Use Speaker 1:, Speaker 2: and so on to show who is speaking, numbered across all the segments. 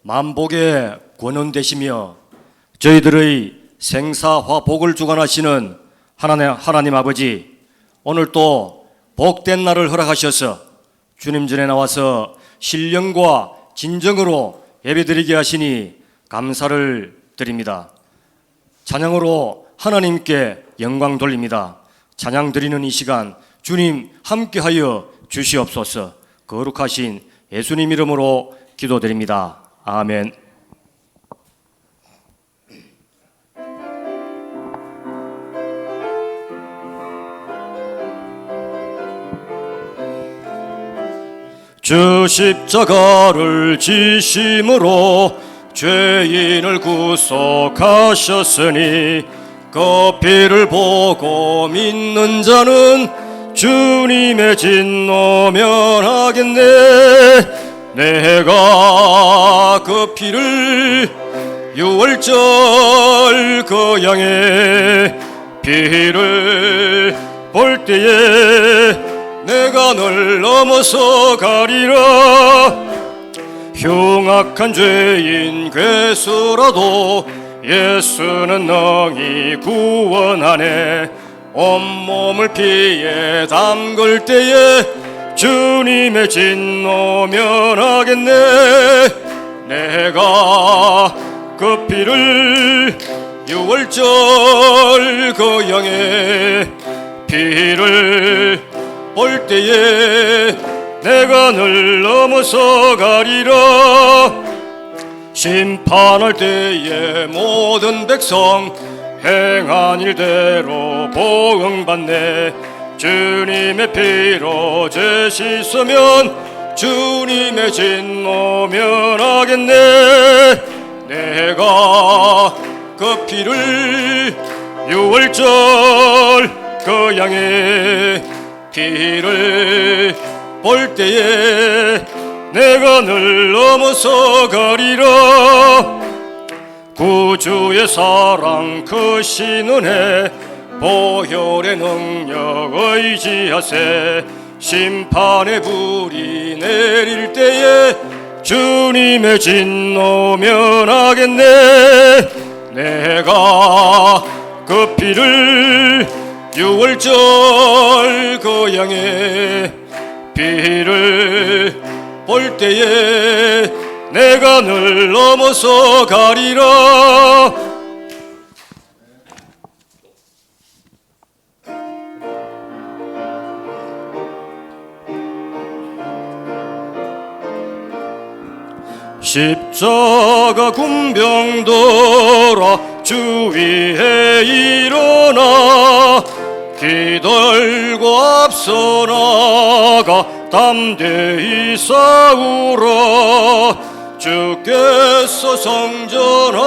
Speaker 1: 만복의 권원 되시며 저희들의 생사화복을 주관하시는 하나님 아버지, 오늘 또 복된 날을 허락하셔서 주님 전에 나와서 신령과 진정으로 예배드리게 하시니 감사를 드립니다. 찬양으로 하나님께 영광 돌립니다. 찬양 드리는 이 시간 주님 함께하여 주시옵소서. 거룩하신 예수님 이름으로 기도드립니다. 아멘. 주 십자가를 지심으로 죄인을 구속하셨으니 그 피를 보고 믿는 자는 주님의 진노 면하겠네. 내가 그 피를 유월절 그 양의 피를 볼 때에 내가 널 넘어서 가리라. 흉악한 죄인 괴수라도 예수는 능히 구원하네. 온몸을 피에 담글 때에 주님의 진노 면하겠네. 내가 그 피를 유월절 그 양의 피를 볼 때에 내가 늘 넘어서 가리라. 심판할 때에 모든 백성 행한 일대로 보응받네. 주님의 피로 죄 씻으면 주님의 진노 면하겠네. 내가 그 피를 유월절 그 양의 피를 볼 때에 내가 늘 넘어서 가리라. 구주의 사랑 크신 은혜 보혈의 능력 의지하세. 심판의 불이 내릴 때에 주님의 진노 면하겠네. 내가 그 피를 유월절 그 양의 피를 볼 때에 내가 늘 넘어서 가리라. 십자가 군병들아 주 위에 일어나. 기들고 앞서 나가 담대히 싸우라. 주께서 성전하고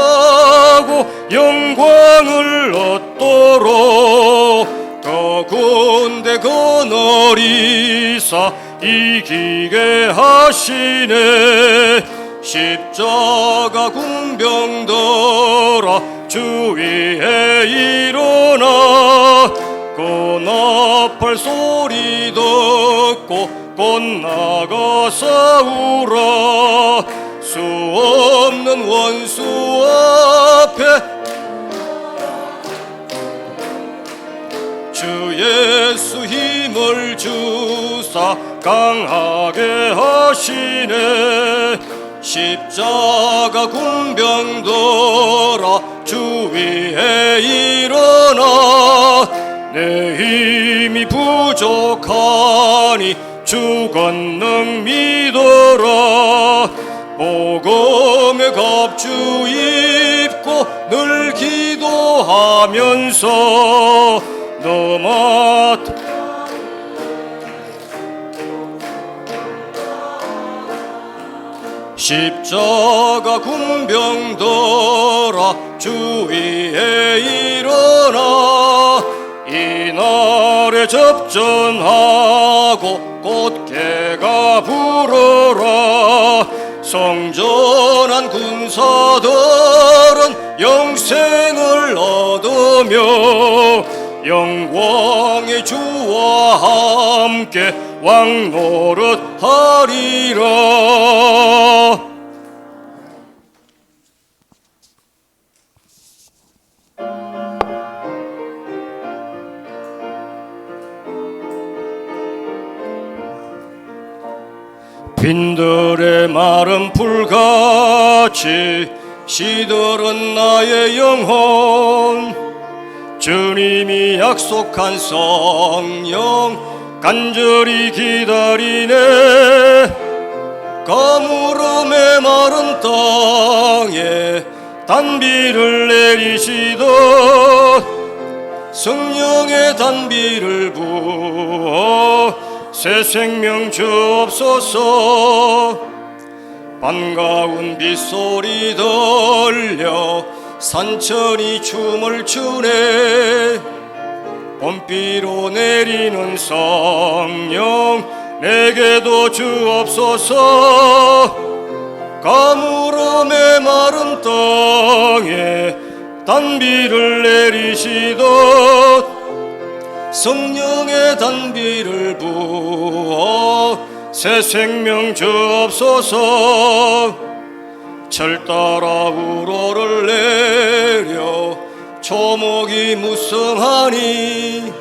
Speaker 1: 영광을 얻도록 그 군대 거느리사 이기게 하시네. 십자가 군병들아 주 위에 일어나. 그 나팔 소리 듣고 곧 나가 싸우라. 수 없는 원수 앞에 주 예수 힘을 주사 강하게 하시네. 십자가 군병들아 주 위에 일어나. 내 힘이 부족하니 주 권능 믿어라. 복음의 갑주 입고 늘 기도하면서 너만 십자가 군병들아 주 위에 일어나. 이날에 접전하고 꽃게가 불어라. 성전한 군사들은 영생을 얻으며 영광의 주와 함께 왕노릇 하리라. 마른 풀같이 시들은 나의 영혼, 주님이 약속한 성령 간절히 기다리네. 가물음의 마른 땅에 단비를 내리시듯 성령의 단비를 부어 새 생명 주옵소서. 반가운 빗소리 들려 산천이 춤을 추네. 봄비로 내리는 성령 내게도 주옵소서. 가물음의 마른 땅에 단비를 내리시듯 성령의 단비를 부어 새 생명 주옵소서. 철 따라 우러를 내려 초목이 무성하니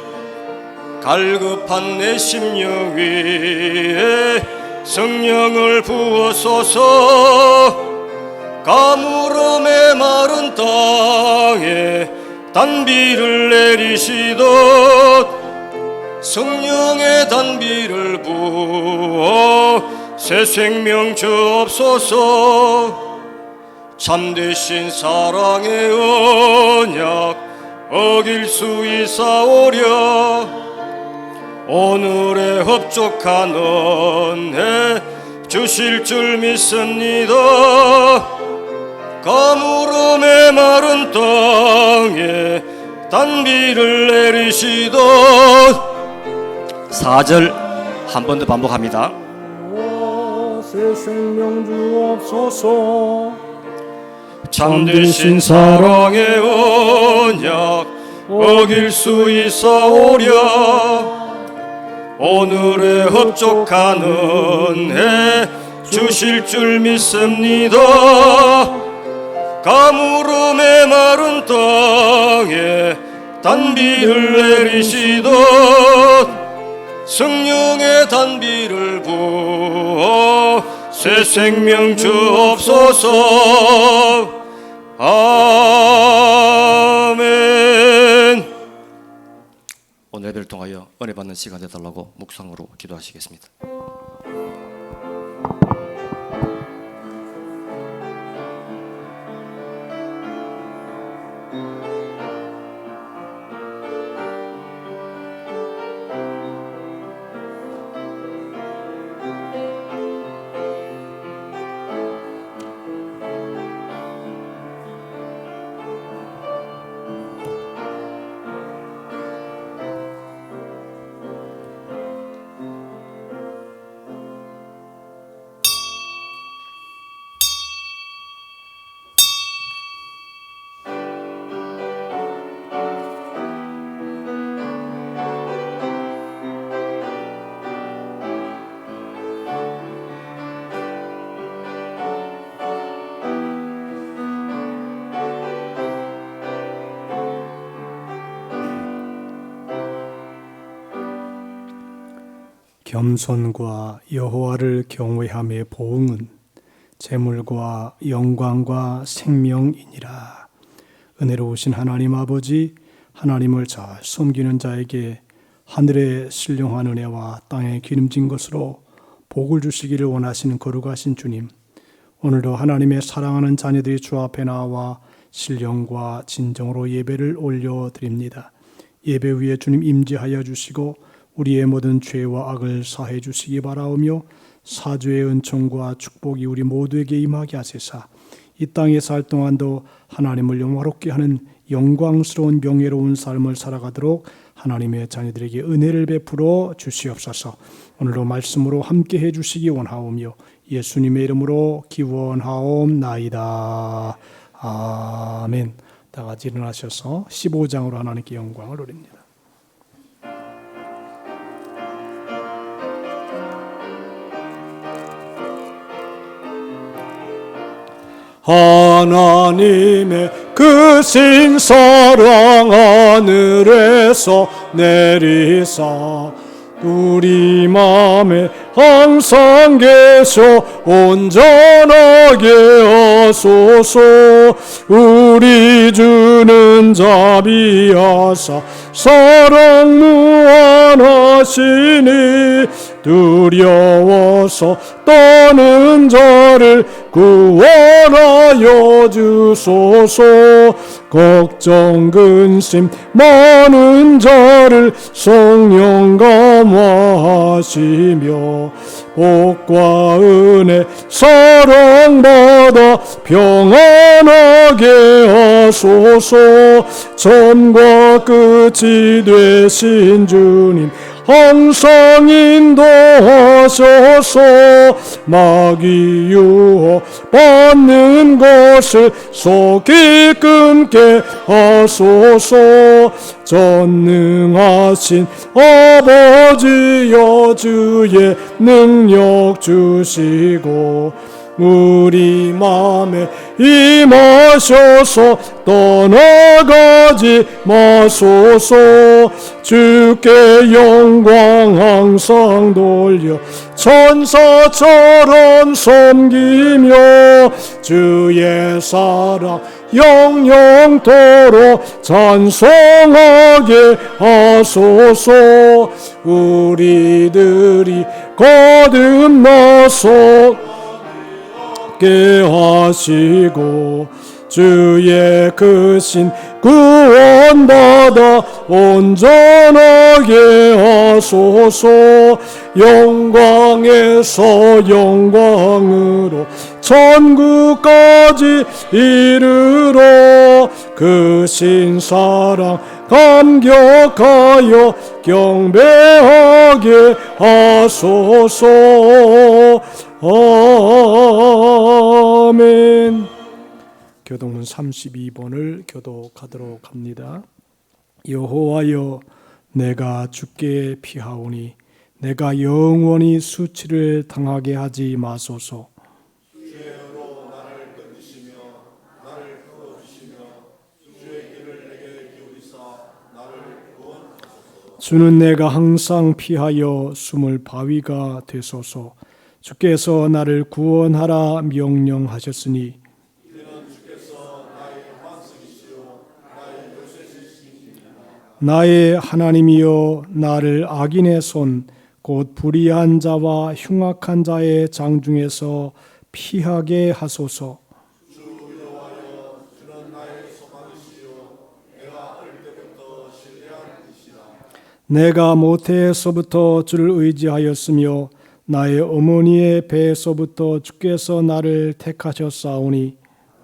Speaker 1: 갈급한 내 심령 위에 성령을 부어소서. 가물음의 마른 땅에 단비를 내리시듯 성령의 단비를 부어 새 생명 주옵소서. 참되신 사랑의 언약 어길 수 있사오랴. 오늘의 흡족한 은혜 주실 줄 믿습니다. 가물음의 마른 땅에 단비를 내리시듯. 4절 한 번 더 반복합니다.
Speaker 2: 새 생명 주옵소서.
Speaker 1: 참되신 사랑의 언약 어길 수 있사오랴. 오늘의 흡족한 은혜 주실 줄 믿습니다. 가물음의 마른 땅에 단비를 내리시듯 성령의 단비를 부어 새 생명 주옵소서. 아멘. 오늘 예배를 통하여 은혜 받는 시간 되달라고 묵상으로 기도하시겠습니다.
Speaker 2: 겸손과 여호와를 경외함의 보응은 재물과 영광과 생명이니라. 은혜로우신 하나님 아버지, 하나님을 잘 섬기는 자에게 하늘의 신령한 은혜와 땅에 기름진 것으로 복을 주시기를 원하시는 거룩하신 주님, 오늘도 하나님의 사랑하는 자녀들이 주 앞에 나와 신령과 진정으로 예배를 올려드립니다. 예배 위에 주님 임재하여 주시고 우리의 모든 죄와 악을 사해 주시기 바라오며 사주의 은총과 축복이 우리 모두에게 임하게 하시사 이 땅에 살 동안도 하나님을 영화롭게 하는 영광스러운 명예로운 삶을 살아가도록 하나님의 자녀들에게 은혜를 베풀어 주시옵소서. 오늘도 말씀으로 함께 해주시기 원하오며 예수님의 이름으로 기원하옵나이다. 아멘. 다 같이 일어나셔서 15장으로 하나님께 영광을 올립니다. 하나님의 크신 사랑 하늘에서 내리사 우리 맘에 항상 계셔 온전하게 하소서. 우리 주는 자비하사 사랑 무한하시니 두려워서 떠는 자를 구원하여 주소서. 걱정 근심 많은 자를 성령 감화하시며 복과 은혜 사랑받아 평안하게 하소서. 처음과 끝이 되신 주님 항상 인도하셔서 마귀 유혹 받는 것을 속히 끊게 하소서. 전능하신 아버지여 주의 능력 주시고 우리 맘에 임하셔서 떠나가지 마소서. 주께 영광 항상 돌려 천사처럼 섬기며 주의 사랑 영영토록 찬송하게 하소서. 우리들이 거듭나서 게 하시고 주의 크신 구원받아 온전하게 하소서. 영광에서 영광으로 천국까지 이르러 크신 사랑 감격하여 경배하게 하소서. 아멘. 교독문 32번을 교독하도록 합니다. 여호와여, 내가 주께 피하오니 내가 영원히 수치를 당하게 하지 마소서.
Speaker 3: 주의로 나를 끊으시며 나를 풀어주시며 주의 길을 내게 기울이사 나를 구원하소서.
Speaker 2: 주는 내가 항상 피하여 숨을 바위가 되소서. 주께서 나를 구원하라 명령하셨으니 나의 하나님이여, 나를 악인의 손 곧 불의한 자와 흉악한 자의 장중에서 피하게 하소서.
Speaker 3: 주 여호와여, 주는 나의 소망이시요 내가 어릴 때부터 신뢰한 이시라.
Speaker 2: 내가 모태에서부터 주를 의지하였으며 나의 어머니의 배에서부터 주께서 나를 택하셨사오니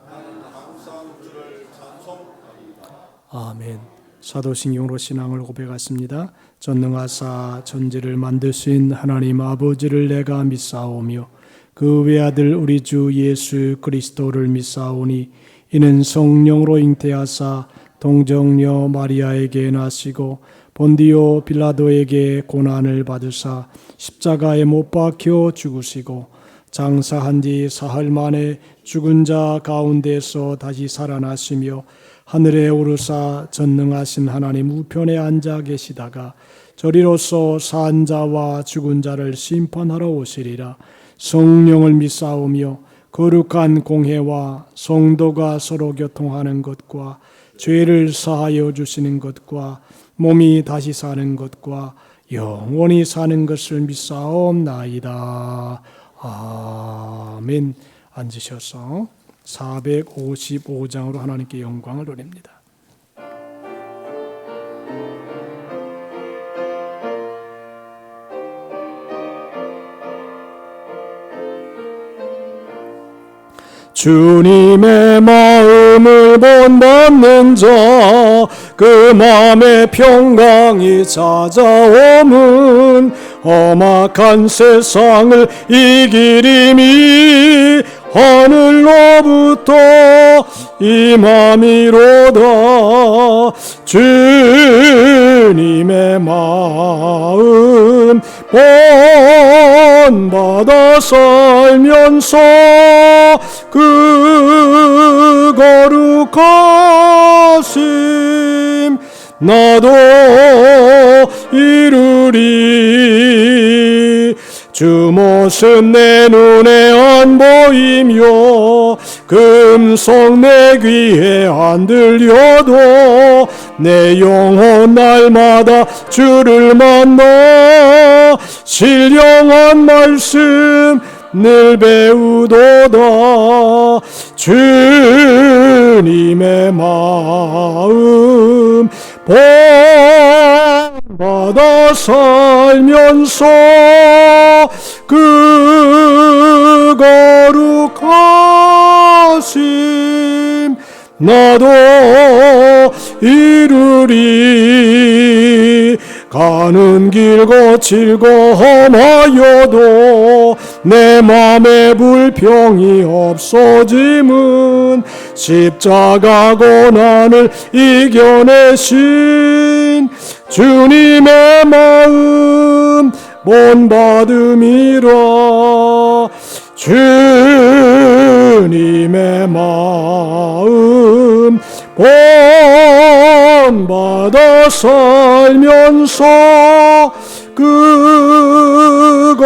Speaker 3: 나는 항상 주를 찬송하리이다.
Speaker 2: 아멘. 사도신경으로 신앙을 고백했습니다. 전능하사 천지를 만드신 하나님 아버지를 내가 믿사오며 그 외아들 우리 주 예수 그리스도를 믿사오니 이는 성령으로 잉태하사 동정녀 마리아에게 나시고 본디오 빌라도에게 고난을 받으사 십자가에 못 박혀 죽으시고 장사한 뒤 사흘 만에 죽은 자 가운데서 다시 살아나시며 하늘에 오르사 전능하신 하나님 우편에 앉아 계시다가 저리로서 산 자와 죽은 자를 심판하러 오시리라. 성령을 믿사오며 거룩한 공회와 성도가 서로 교통하는 것과 죄를 사하여 주시는 것과 몸이 다시 사는 것과 영원히 사는 것을 믿사옵나이다. 아멘. 앉으셔서 455장으로 하나님께 영광을 돌립니다. 주님의 마음을 본받는 자, 그 마음의 평강이 찾아오면 험악한 세상을 이기림이 하늘로부터 임함이로다. 주님의 마음 본받아 살면서 그 거룩하심 나도 이루리. 이루리. 주 모습 내 눈에 안 보이며 금속 내 귀에 안 들려도 내 영혼 날마다 주를 만나 신령한 말씀 늘 배우도다. 주님의 마음 본받아 살면서 그 거룩하심 나도 이루리. 가는 길 거칠고 험하여도 내 맘에 불평이 없어짐은 십자가 고난을 이겨내신 주님의 마음 본받음이라. 주님의 마음 본받아 살면서 그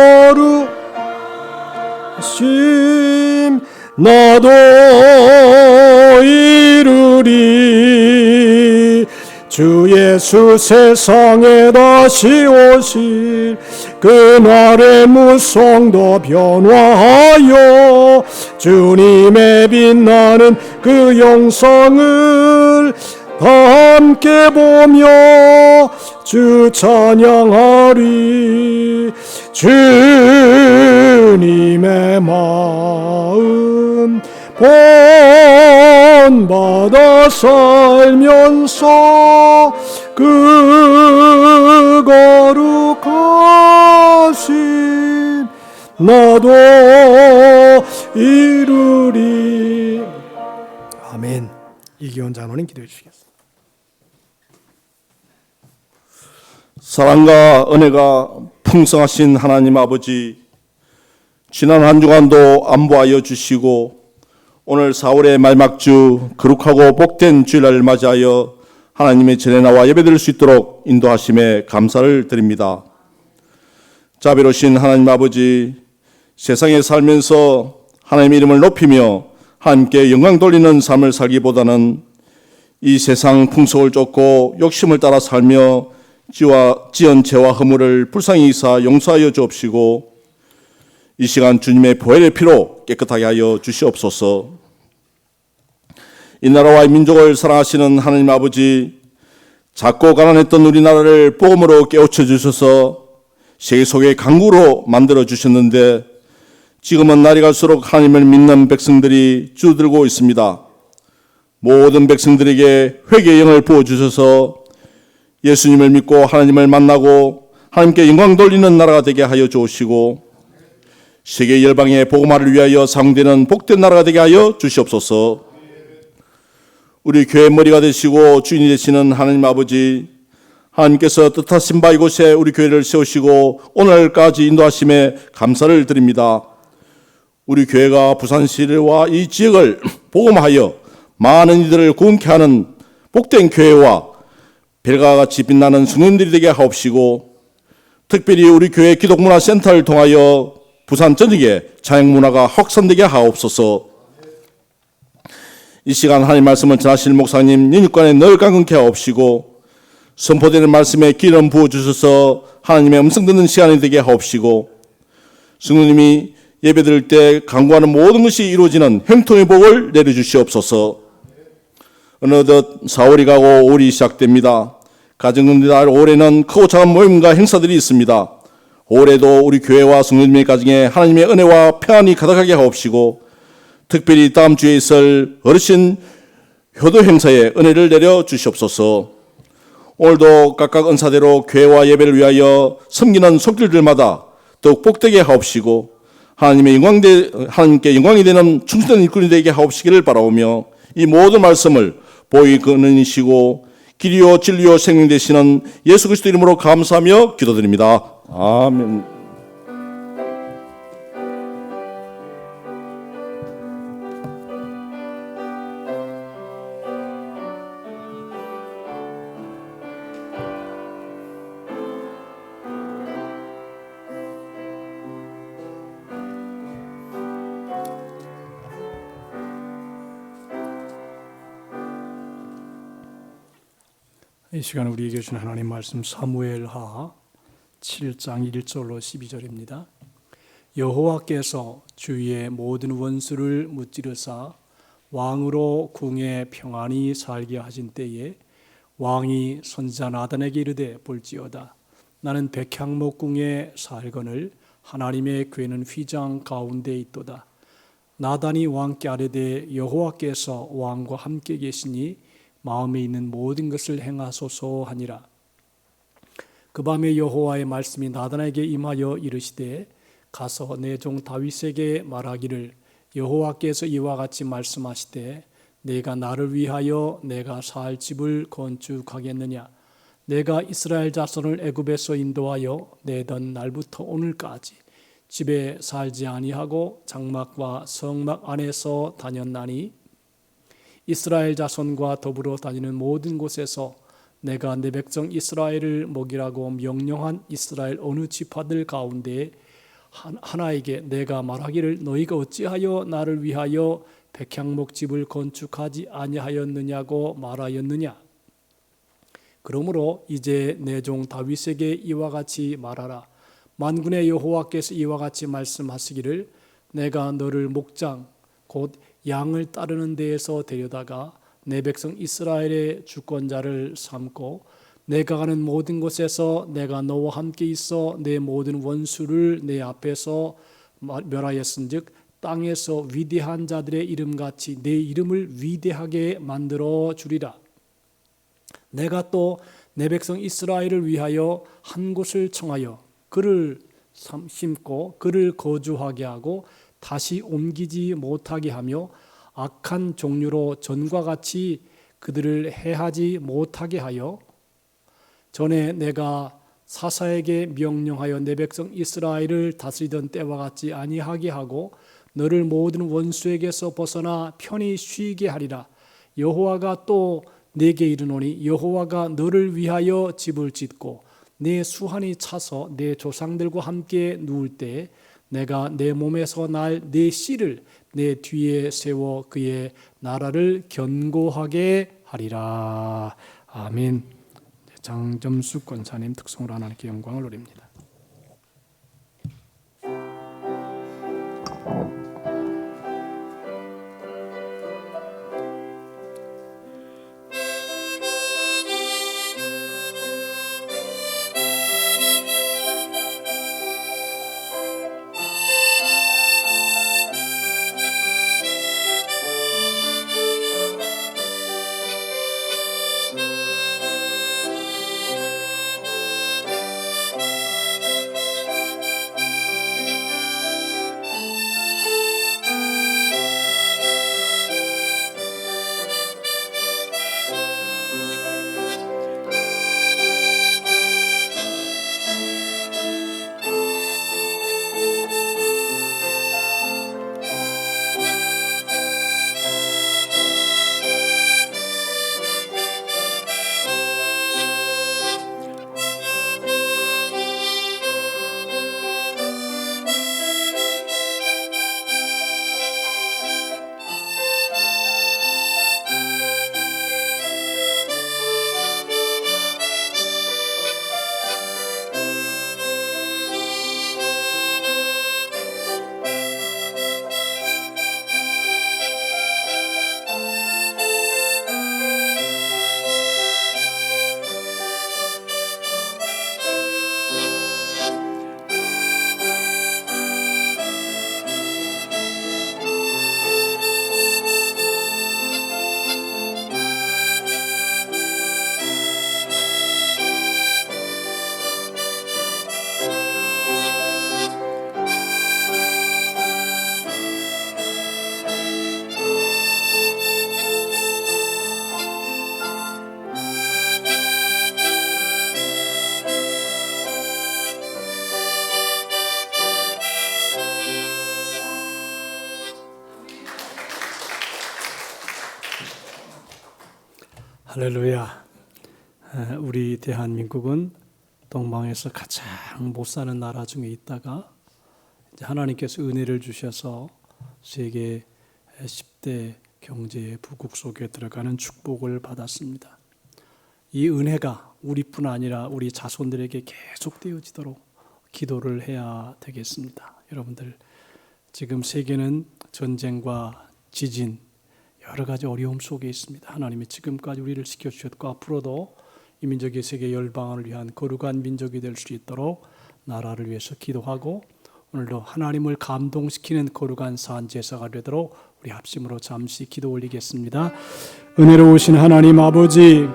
Speaker 2: 거룩하심 나도 이루리. 주 예수 세상에 다시 오실 그날의 무성도 변화하여 주님의 빛나는 그 영상을 다 함께 보며 주 찬양하리. 주님의 마음 본받아 살면서 그 거룩하심 나도 이루리. 아멘. 이기원 장로님 기도해 주시겠습니다.
Speaker 3: 사랑과 은혜가 풍성하신 하나님 아버지, 지난 한 주간도 안보하여 주시고 오늘 4월의 마지막주 거룩하고 복된 주일날을 맞이하여 하나님의 전에 나와 예배드릴 수 있도록 인도하심에 감사를 드립니다. 자비로우신 하나님 아버지, 세상에 살면서 하나님의 이름을 높이며 하나님께 영광 돌리는 삶을 살기보다는 이 세상 풍속을 쫓고 욕심을 따라 살며 지은 죄와 허물을 불쌍히 여기사 용서하여 주옵시고 이 시간 주님의 보혈의 피로 깨끗하게 하여 주시옵소서. 이 나라와 이 민족을 사랑하시는 하나님 아버지, 작고 가난했던 우리나라를 복음으로 깨우쳐 주셔서 세계 속의 강국으로 만들어 주셨는데 지금은 날이 갈수록 하나님을 믿는 백성들이 줄어들고 있습니다. 모든 백성들에게 회개의 영을 부어주셔서 예수님을 믿고 하나님을 만나고 하나님께 영광 돌리는 나라가 되게 하여 주시고 세계 열방의 복음화를 위하여 사용되는 복된 나라가 되게 하여 주시옵소서. 우리 교회 머리가 되시고 주인이 되시는 하나님 아버지, 하나님께서 뜻하신 바 이곳에 우리 교회를 세우시고 오늘까지 인도하심에 감사를 드립니다. 우리 교회가 부산시와 이 지역을 복음하여 많은 이들을 구원케 하는 복된 교회와 별과 같이 빛나는 성도님들이 되게 하옵시고 특별히 우리 교회 기독문화센터를 통하여 부산 전역에 찬양문화가 확산되게 하옵소서. 이 시간 하나님 말씀을 전하실 목사님 연육관에 늘 강건케 하옵시고 선포되는 말씀에 기름 부어주셔서 하나님의 음성 듣는 시간이 되게 하옵시고 성도님이 예배드릴 때 간구하는 모든 것이 이루어지는 형통의 복을 내려주시옵소서. 어느덧 4월이 가고 5월이 시작됩니다. 가정금날 올해는 크고 작은 모임과 행사들이 있습니다. 올해도 우리 교회와 성도님의 가정에 하나님의 은혜와 평안이 가득하게 하옵시고 특별히 다음 주에 있을 어르신 효도 행사에 은혜를 내려 주시옵소서. 오늘도 각각 은사대로 교회와 예배를 위하여 섬기는 손길들마다 더욱 복되게 하옵시고 하나님께 영광이 되는 충성된 일꾼이 되게 하옵시기를 바라오며 이 모든 말씀을 보이 근원이시고 길이요 진리요 생명 되시는 예수 그리스도 이름으로 감사하며 기도드립니다. 아멘.
Speaker 2: 이 시간 우리에게 주신 하나님 말씀 사무엘하 7장 1절로 12절입니다. 여호와께서 주의 모든 원수를 무찌르사 왕으로 궁에 평안히 살게 하신 때에 왕이 선지자 나단에게 이르되 볼지어다 나는 백향목궁에 살거늘 하나님의 궤는 휘장 가운데 있도다. 나단이 왕께 아뢰되 여호와께서 왕과 함께 계시니 마음에 있는 모든 것을 행하소서 하니라. 그 밤에 여호와의 말씀이 나단에게 임하여 이르시되 가서 내 종 다윗에게 말하기를 여호와께서 이와 같이 말씀하시되 내가 나를 위하여 내가 살 집을 건축하겠느냐. 내가 이스라엘 자손을 애굽에서 인도하여 내던 날부터 오늘까지 집에 살지 아니하고 장막과 성막 안에서 다녔나니 이스라엘 자손과 더불어 다니는 모든 곳에서 내가 내 백성 이스라엘을 먹이라고 명령한 이스라엘 어느 지파들 가운데 하나에게 내가 말하기를 너희가 어찌하여 나를 위하여 백향목집을 건축하지 아니하였느냐고 말하였느냐. 그러므로 이제 내 종 다윗에게 이와 같이 말하라. 만군의 여호와께서 이와 같이 말씀하시기를 내가 너를 목장 곧 양을 따르는 데에서 데려다가 내 백성 이스라엘의 주권자를 삼고 내가 가는 모든 곳에서 내가 너와 함께 있어 내 모든 원수를 내 앞에서 멸하였은즉 땅에서 위대한 자들의 이름같이 내 이름을 위대하게 만들어 주리라. 내가 또 내 백성 이스라엘을 위하여 한 곳을 청하여 그를 심고 그를 거주하게 하고 다시 옮기지 못하게 하며 악한 종류로 전과 같이 그들을 해하지 못하게 하여 전에 내가 사사에게 명령하여 내 백성 이스라엘을 다스리던 때와 같지 아니하게 하고 너를 모든 원수에게서 벗어나 편히 쉬게 하리라. 여호와가 또 내게 이르노니 여호와가 너를 위하여 집을 짓고 내 수한이 차서 내 조상들과 함께 누울 때 내가 내 몸에서 날 내 씨를 내 뒤에 세워 그의 나라를 견고하게 하리라. 아멘. 장점수 권사님 특성으로 하나님께 영광을 올립니다. 할렐루야. 우리 대한민국은 동방에서 가장 못 사는 나라 중에 있다가 이제 하나님께서 은혜를 주셔서 세계 10대 경제 부국 속에 들어가는 축복을 받았습니다. 이 은혜가 우리뿐 아니라 우리 자손들에게 계속되어지도록 기도를 해야 되겠습니다. 여러분들, 지금 세계는 전쟁과 지진, 여러 가지 어려움 속에 있습니다. 하나님이 지금까지 우리를 지켜주셨고 앞으로도 이 민족이 세계 열방을 위한 거룩한 민족이 될 수 있도록 나라를 위해서 기도하고, 오늘도 하나님을 감동시키는 거룩한 산제사가 되도록 우리 합심으로 잠시 기도 올리겠습니다. 은혜로우신 하나님 아버지,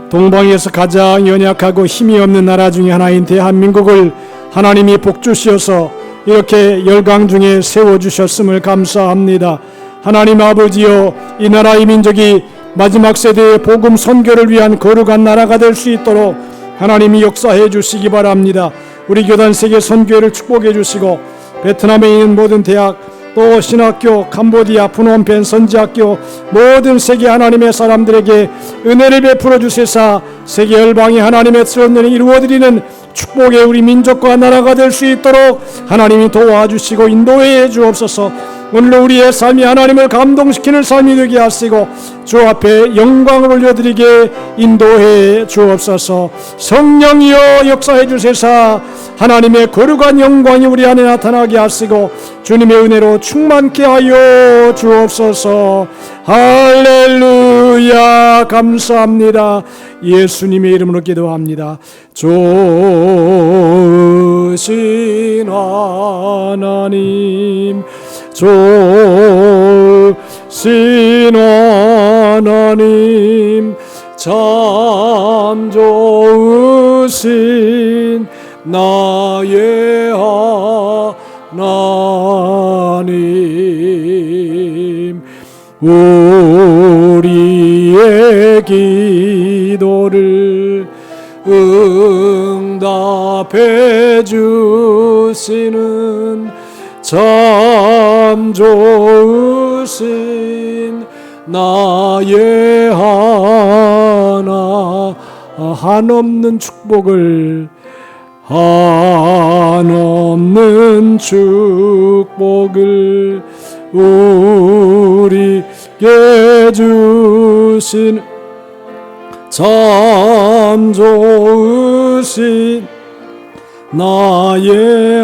Speaker 2: 동방에서 가장 연약하고 힘이 없는 나라 중에 하나인 대한민국을 하나님이 복주시어서 이렇게 열강 중에 세워주셨음을 감사합니다. 하나님 아버지여, 이 나라 이 민족이 마지막 세대의 복음 선교를 위한 거룩한 나라가 될 수 있도록 하나님이 역사해 주시기 바랍니다. 우리 교단 세계 선교회를 축복해 주시고, 베트남에 있는 모든 대학, 또 신학교, 캄보디아, 프놈펜 선지학교, 모든 세계 하나님의 사람들에게 은혜를 베풀어 주시사 세계 열방이 하나님의 뜻을 이루어드리는 축복의 우리 민족과 나라가 될 수 있도록 하나님이 도와주시고 인도해 주옵소서. 오늘도 우리의 삶이 하나님을 감동시키는 삶이 되게 하시고 주 앞에 영광을 올려드리게 인도해 주옵소서. 성령이여 역사해 주셔서 하나님의 거룩한 영광이 우리 안에 나타나게 하시고 주님의 은혜로 충만케 하여 주옵소서. 할렐루야. 감사합니다. 예수님의 이름으로 기도합니다. 좋으신 하나님, 좋으신 하나님, 참 좋으신 나의 하나님, 우리의 기도를 응답해 주시는 참 좋으신 나의 한없는 축복을, 한없는 축복을 우리에게 주신 참 좋으신 나의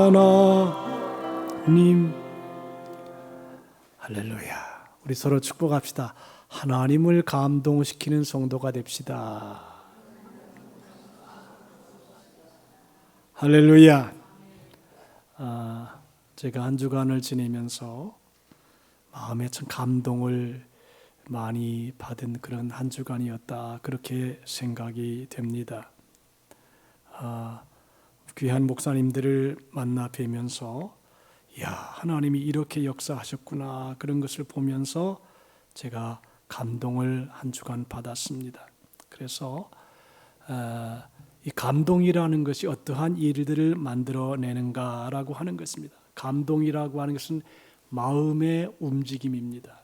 Speaker 2: 하나님. 할렐루야. 우리 서로 축복합시다. 하나님을 감동시키는 성도가 됩시다. 할렐루야. 제가 한 주간을 지내면서 마음에 참 감동을 많이 받은 그런 한 주간이었다, 그렇게 생각이 됩니다. 귀한 목사님들을 만나 뵈면서 이야, 하나님이 이렇게 역사하셨구나, 그런 것을 보면서 제가 감동을 한 주간 받았습니다. 그래서 이 감동이라는 것이 어떠한 일들을 만들어내는가라고 하는 것입니다. 감동이라고 하는 것은 마음의 움직임입니다.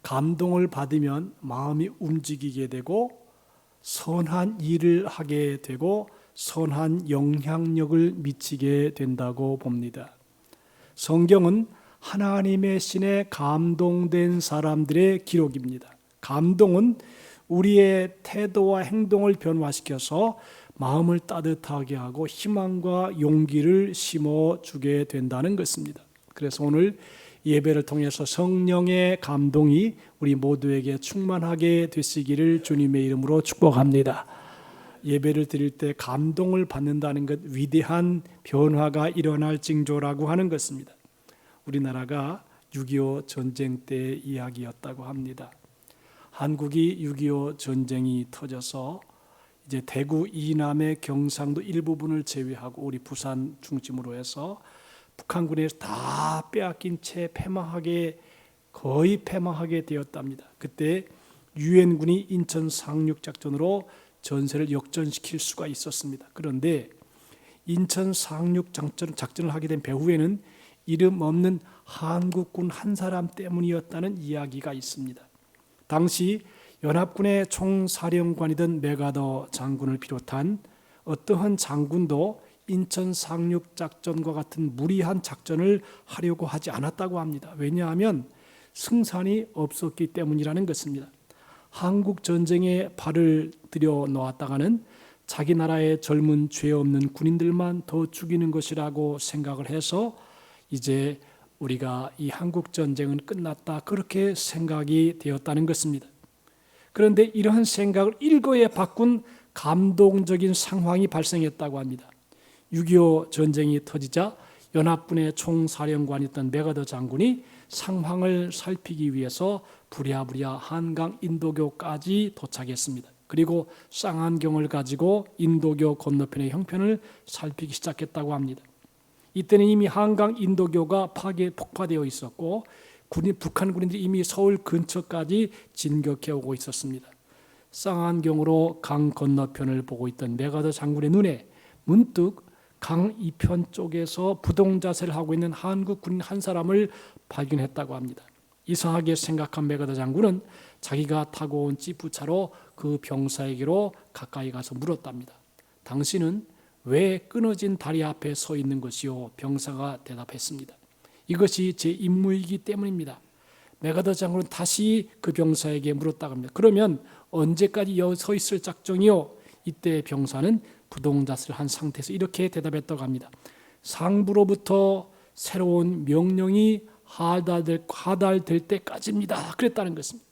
Speaker 2: 감동을 받으면 마음이 움직이게 되고 선한 일을 하게 되고 선한 영향력을 미치게 된다고 봅니다. 성경은 하나님의 신에 감동된 사람들의 기록입니다. 감동은 우리의 태도와 행동을 변화시켜서 마음을 따뜻하게 하고 희망과 용기를 심어주게 된다는 것입니다. 그래서 오늘 예배를 통해서 성령의 감동이 우리 모두에게 충만하게 되시기를 주님의 이름으로 축복합니다. 예배를 드릴 때 감동을 받는다는 것, 위대한 변화가 일어날 징조라고 하는 것입니다. 우리나라가 6.25 전쟁 때 이야기였다고 합니다. 한국이 6.25 전쟁이 터져서 이제 대구 이남의 경상도 일부분을 제외하고 우리 부산 중심으로 해서 북한군에서 다 빼앗긴 채 거의 패망하게 되었답니다. 그때 유엔군이 인천 상륙 작전으로 전세를 역전시킬 수가 있었습니다. 그런데 인천 상륙 작전을 하게 된 배후에는 이름 없는 한국군 한 사람 때문이었다는 이야기가 있습니다. 당시 연합군의 총사령관이던 메가더 장군을 비롯한 어떠한 장군도 인천 상륙 작전과 같은 무리한 작전을 하려고 하지 않았다고 합니다. 왜냐하면 승산이 없었기 때문이라는 것입니다. 한국 전쟁에 발을 들여 놓았다가는 자기 나라의 젊은 죄 없는 군인들만 더 죽이는 것이라고 생각을 해서 이제 우리가 이 한국 전쟁은 끝났다 그렇게 생각이 되었다는 것입니다. 그런데 이러한 생각을 일거에 바꾼 감동적인 상황이 발생했다고 합니다. 6.25 전쟁이 터지자 연합군의 총사령관이었던 맥아더 장군이 상황을 살피기 위해서 부랴부랴 한강 인도교까지 도착했습니다. 그리고 쌍안경을 가지고 인도교 건너편의 형편을 살피기 시작했다고 합니다. 이때는 이미 한강 인도교가 폭파되어 있었고 북한 군인들이 이미 서울 근처까지 진격해 오고 있었습니다. 쌍안경으로 강 건너편을 보고 있던 맥아더 장군의 눈에 문득 강 이편 쪽에서 부동자세를 하고 있는 한국 군인 한 사람을 발견했다고 합니다. 이상하게 생각한 맥아더 장군은 자기가 타고 온 지프차로 그 병사에게로 가까이 가서 물었답니다. 당신은 왜 끊어진 다리 앞에 서 있는 것이요? 병사가 대답했습니다. 이것이 제 임무이기 때문입니다. 맥아더 장군은 다시 그 병사에게 물었다고 합니다. 그러면 언제까지 여기 서 있을 작정이요? 이때 병사는 부동자세를 한 상태에서 이렇게 대답했다고 합니다. 상부로부터 새로운 명령이 하달될 때까지입니다. 그랬다는 것입니다.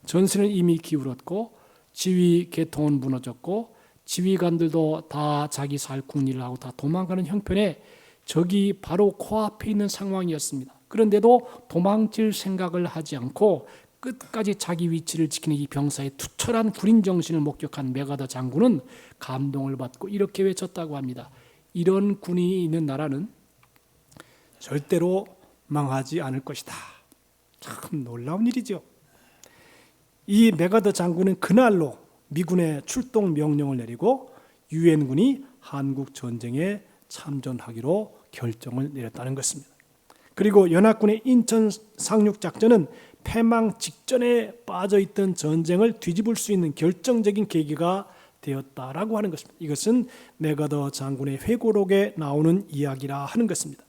Speaker 2: 전선은 이미 기울었고 지휘 계통은 무너졌고 지휘관들도 다 자기 살 궁리를 하고 다 도망가는 형편에 적이 바로 코앞에 있는 상황이었습니다. 그런데도 도망칠 생각을 하지 않고 끝까지 자기 위치를 지키는 이 병사의 투철한 군인 정신을 목격한 맥아더 장군은 감동을 받고 이렇게 외쳤다고 합니다. 이런 군인이 있는 나라는 절대로 망하지 않을 것이다. 참 놀라운 일이죠. 이 맥아더 장군은 그날로 미군의 출동 명령을 내리고 유엔군이 한국 전쟁에 참전하기로 결정을 내렸다는 것입니다. 그리고 연합군의 인천 상륙 작전은 패망 직전에 빠져있던 전쟁을 뒤집을 수 있는 결정적인 계기가 되었다라고 하는 것입니다. 이것은 맥아더 장군의 회고록에 나오는 이야기라 하는 것입니다.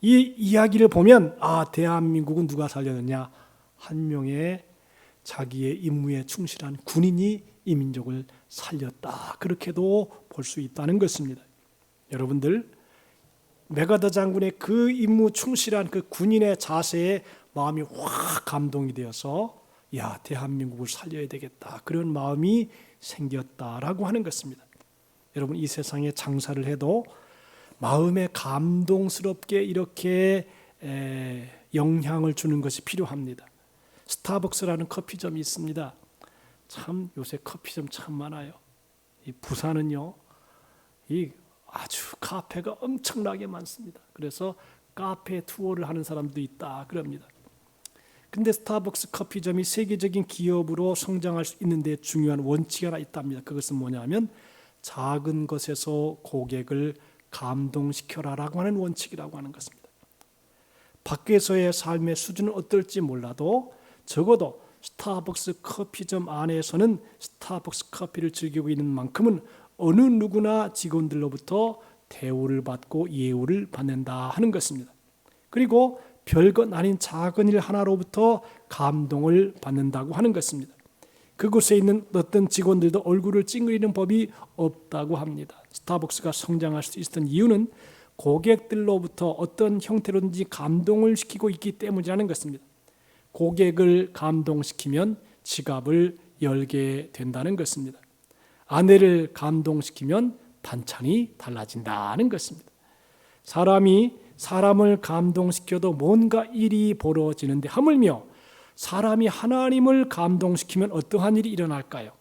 Speaker 2: 이 이야기를 보면 대한민국은 누가 살렸느냐? 한 명의 자기의 임무에 충실한 군인이 이 민족을 살렸다. 그렇게도 볼 수 있다는 것입니다. 여러분들, 맥아더 장군의 그 임무 충실한 그 군인의 자세에 마음이 확 감동이 되어서 대한민국을 살려야 되겠다. 그런 마음이 생겼다라고 하는 것입니다. 여러분, 이 세상에 장사를 해도 마음에 감동스럽게 이렇게 영향을 주는 것이 필요합니다. 스타벅스라는 커피점이 있습니다. 참 요새 커피점 참 많아요. 이 부산은요, 이 아주 카페가 엄청나게 많습니다. 그래서 카페 투어를 하는 사람도 있다 그럽니다. 근데 스타벅스 커피점이 세계적인 기업으로 성장할 수 있는 데 중요한 원칙이 하나 있답니다. 그것은 뭐냐면 작은 것에서 고객을 감동시켜라라고 하는 원칙이라고 하는 것입니다. 밖에서의 삶의 수준은 어떨지 몰라도 적어도 스타벅스 커피점 안에서는 스타벅스 커피를 즐기고 있는 만큼은 어느 누구나 직원들로부터 대우를 받고 예우를 받는다 하는 것입니다. 그리고 별것 아닌 작은 일 하나로부터 감동을 받는다고 하는 것입니다. 그곳에 있는 어떤 직원들도 얼굴을 찡그리는 법이 없다고 합니다. 스타벅스가 성장할 수 있었던 이유는 고객들로부터 어떤 형태로든지 감동을 시키고 있기 때문이라는 것입니다. 고객을 감동시키면 지갑을 열게 된다는 것입니다. 아내를 감동시키면 반찬이 달라진다는 것입니다. 사람이 사람을 감동시켜도 뭔가 일이 벌어지는데 하물며 사람이 하나님을 감동시키면 어떠한 일이 일어날까요?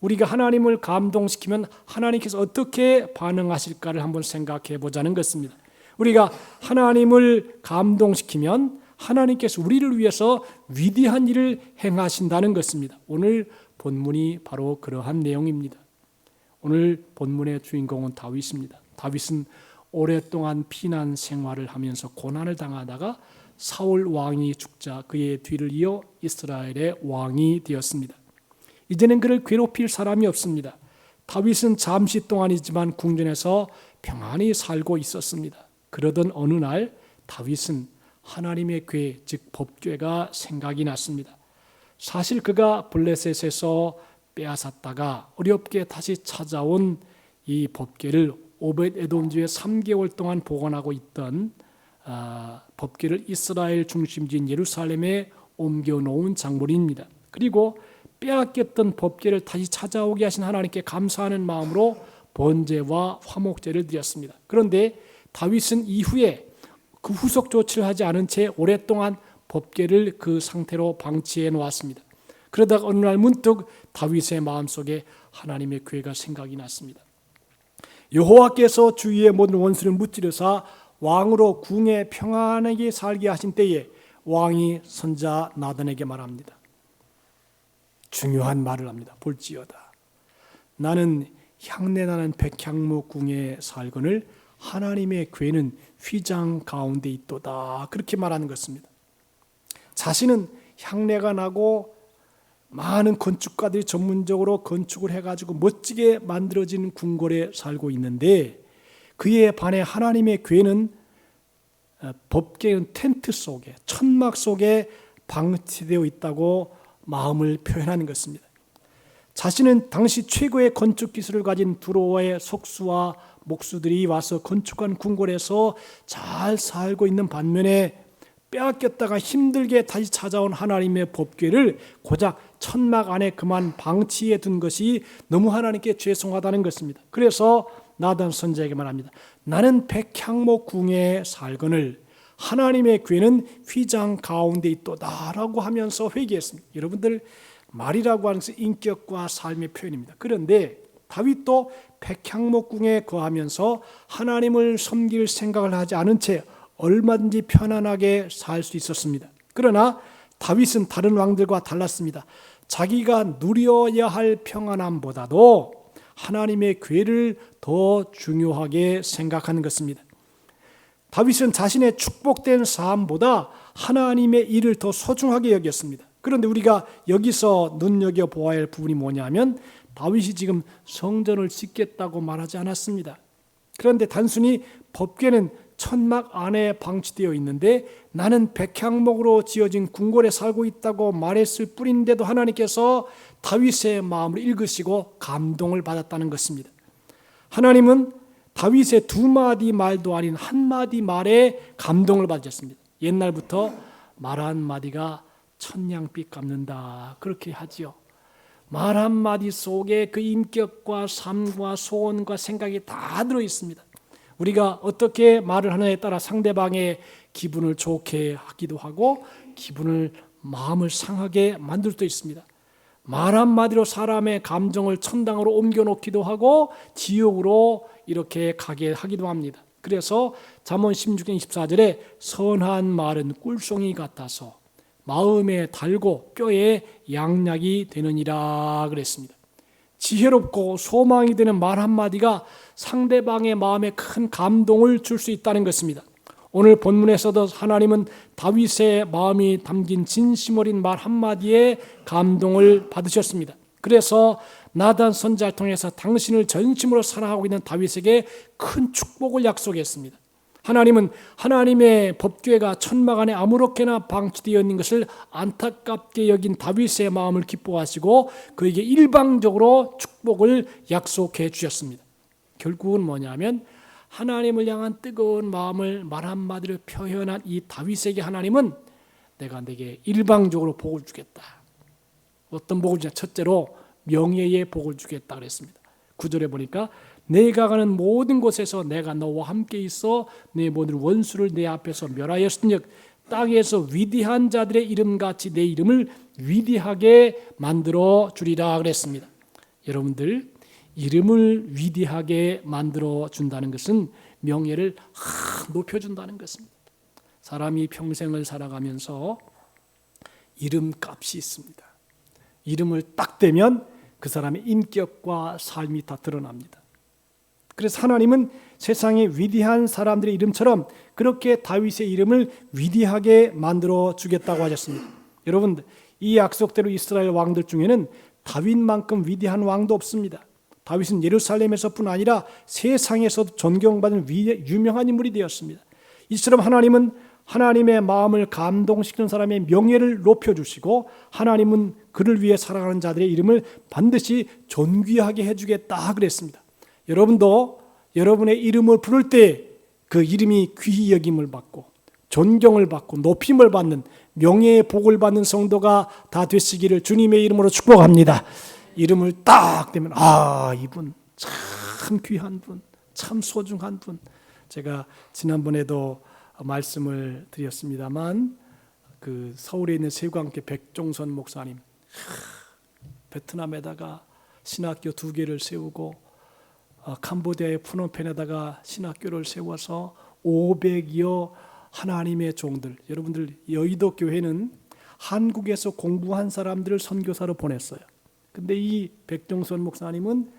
Speaker 2: 우리가 하나님을 감동시키면 하나님께서 어떻게 반응하실까를 한번 생각해 보자는 것입니다. 우리가 하나님을 감동시키면 하나님께서 우리를 위해서 위대한 일을 행하신다는 것입니다. 오늘 본문이 바로 그러한 내용입니다. 오늘 본문의 주인공은 다윗입니다. 다윗은 오랫동안 피난 생활을 하면서 고난을 당하다가 사울 왕이 죽자 그의 뒤를 이어 이스라엘의 왕이 되었습니다. 이제는 그를 괴롭힐 사람이 없습니다. 다윗은 잠시 동안이지만 궁전에서 평안히 살고 있었습니다. 그러던 어느 날 다윗은 하나님의 궤, 즉 법궤가 생각이 났습니다. 사실 그가 블레셋에서 빼앗았다가 어렵게 다시 찾아온 이 법궤를 오벳에돔주에 3개월 동안 보관하고 있던 법궤를 이스라엘 중심지인 예루살렘에 옮겨놓은 장본인입니다. 그리고 빼앗겼던 법궤를 다시 찾아오게 하신 하나님께 감사하는 마음으로 번제와 화목제를 드렸습니다. 그런데 다윗은 이후에 그 후속 조치를 하지 않은 채 오랫동안 법궤를 그 상태로 방치해 놓았습니다. 그러다가 어느 날 문득 다윗의 마음속에 하나님의 궤가 생각이 났습니다. 여호와께서 주위의 모든 원수를 무찌르사 왕으로 궁에 평안하게 살게 하신 때에 왕이 선자 나단에게 말합니다. 중요한 말을 합니다. 볼지어다. 나는 향내나는 백향목 궁에 살거늘 하나님의 궤는 휘장 가운데 있도다. 그렇게 말하는 것입니다. 자신은 향내가 나고 많은 건축가들이 전문적으로 건축을 해가지고 멋지게 만들어진 궁궐에 살고 있는데 그에 반해 하나님의 궤는 법궤는 텐트 속에 천막 속에 방치되어 있다고 마음을 표현하는 것입니다. 자신은 당시 최고의 건축 기술을 가진 두로와의 속수와 목수들이 와서 건축한 궁궐에서 잘 살고 있는 반면에 빼앗겼다가 힘들게 다시 찾아온 하나님의 법궤를 고작 천막 안에 그만 방치해 둔 것이 너무 하나님께 죄송하다는 것입니다. 그래서 나단 선지자에게 말합니다. 나는 백향목 궁에 살거늘 하나님의 궤는 휘장 가운데 있도다라고 하면서 회개했습니다. 여러분들 말이라고 하는 것은 인격과 삶의 표현입니다. 그런데 다윗도 백향목 궁에 거하면서 하나님을 섬길 생각을 하지 않은 채 얼마든지 편안하게 살 수 있었습니다. 그러나 다윗은 다른 왕들과 달랐습니다. 자기가 누려야 할 평안함보다도 하나님의 궤를 더 중요하게 생각하는 것입니다. 다윗은 자신의 축복된 삶보다 하나님의 일을 더 소중하게 여겼습니다. 그런데 우리가 여기서 눈여겨보아야 할 부분이 뭐냐면 다윗이 지금 성전을 짓겠다고 말하지 않았습니다. 그런데 단순히 법궤는 천막 안에 방치되어 있는데 나는 백향목으로 지어진 궁궐에 살고 있다고 말했을 뿐인데도 하나님께서 다윗의 마음을 읽으시고 감동을 받았다는 것입니다. 하나님은 다윗의 두 마디 말도 아닌 한 마디 말에 감동을 받으셨습니다. 옛날부터 말 한마디가 천냥빛 갚는다 그렇게 하지요. 말 한마디 속에 그 인격과 삶과 소원과 생각이 다 들어있습니다. 우리가 어떻게 말을 하느냐에 따라 상대방의 기분을 좋게 하기도 하고 마음을 상하게 만들 수도 있습니다. 말 한마디로 사람의 감정을 천당으로 옮겨놓기도 하고 지옥으로 이렇게 가게 하기도 합니다. 그래서 잠언 16장 24절에 선한 말은 꿀송이 같아서 마음에 달고 뼈에 양약이 되느니라 그랬습니다. 지혜롭고 소망이 되는 말 한마디가 상대방의 마음에 큰 감동을 줄 수 있다는 것입니다. 오늘 본문에서도 하나님은 다윗의 마음이 담긴 진심 어린 말 한마디에 감동을 받으셨습니다. 그래서 나단 선지자를 통해서 당신을 전심으로 사랑하고 있는 다윗에게 큰 축복을 약속했습니다. 하나님은 하나님의 법궤가 천막 안에 아무렇게나 방치되어 있는 것을 안타깝게 여긴 다윗의 마음을 기뻐하시고 그에게 일방적으로 축복을 약속해 주셨습니다. 결국은 뭐냐면 하나님을 향한 뜨거운 마음을 말 한마디로 표현한 이 다윗에게 하나님은 내가 네게 일방적으로 복을 주겠다. 어떤 복을 주냐? 첫째로 명예의 복을 주겠다 그랬습니다. 9절에 보니까 내가 가는 모든 곳에서 내가 너와 함께 있어 내 모든 원수를 내 앞에서 멸하였으즉 땅에서 위대한 자들의 이름같이 내 이름을 위대하게 만들어 주리라 그랬습니다. 여러분들 이름을 위대하게 만들어 준다는 것은 명예를 높여준다는 것입니다. 사람이 평생을 살아가면서 이름값이 있습니다. 이름을 딱 대면 그 사람의 인격과 삶이 다 드러납니다. 그래서 하나님은 세상의 위대한 사람들의 이름처럼 그렇게 다윗의 이름을 위대하게 만들어 주겠다고 하셨습니다. 여러분, 이 약속대로 이스라엘 왕들 중에는 다윗만큼 위대한 왕도 없습니다. 다윗은 예루살렘에서뿐 아니라 세상에서도 존경받는 유명한 인물이 되었습니다. 이처럼 하나님은 하나님의 마음을 감동시키는 사람의 명예를 높여주시고 하나님은 그를 위해 살아가는 자들의 이름을 반드시 존귀하게 해주겠다 그랬습니다. 여러분도 여러분의 이름을 부를 때 그 이름이 귀히 여김을 받고 존경을 받고 높임을 받는 명예의 복을 받는 성도가 다 되시기를 주님의 이름으로 축복합니다. 이름을 딱 대면 이분 참 귀한 분, 참 소중한 분. 제가 지난번에도 말씀을 드렸습니다만 그 서울에 있는 세관계 백종선 목사님, 베트남에다가 신학교 2개를 세우고 캄보디아의 푸놈펜에다가 신학교를 세워서 500여 하나님의 종들, 여러분들 여의도 교회는 한국에서 공부한 사람들을 선교사로 보냈어요. 근데 이 백종선 목사님은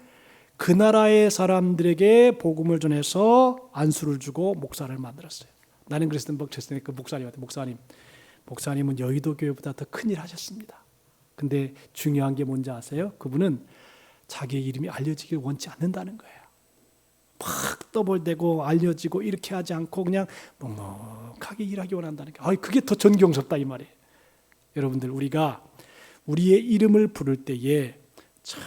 Speaker 2: 그 나라의 사람들에게 복음을 전해서 안수를 주고 목사를 만들었어요. 나는 그랬을 때 그 목사님한테 목사님은 여의도 교회보다 더 큰일 하셨습니다. 근데 중요한 게 뭔지 아세요? 그분은 자기의 이름이 알려지길 원치 않는다는 거예요. 막 떠벌대고 알려지고 이렇게 하지 않고 그냥 넉넉하게 일하기 원한다는 게, 그게 더 존경스럽다 이 말이에요. 여러분들, 우리가 우리의 이름을 부를 때에 참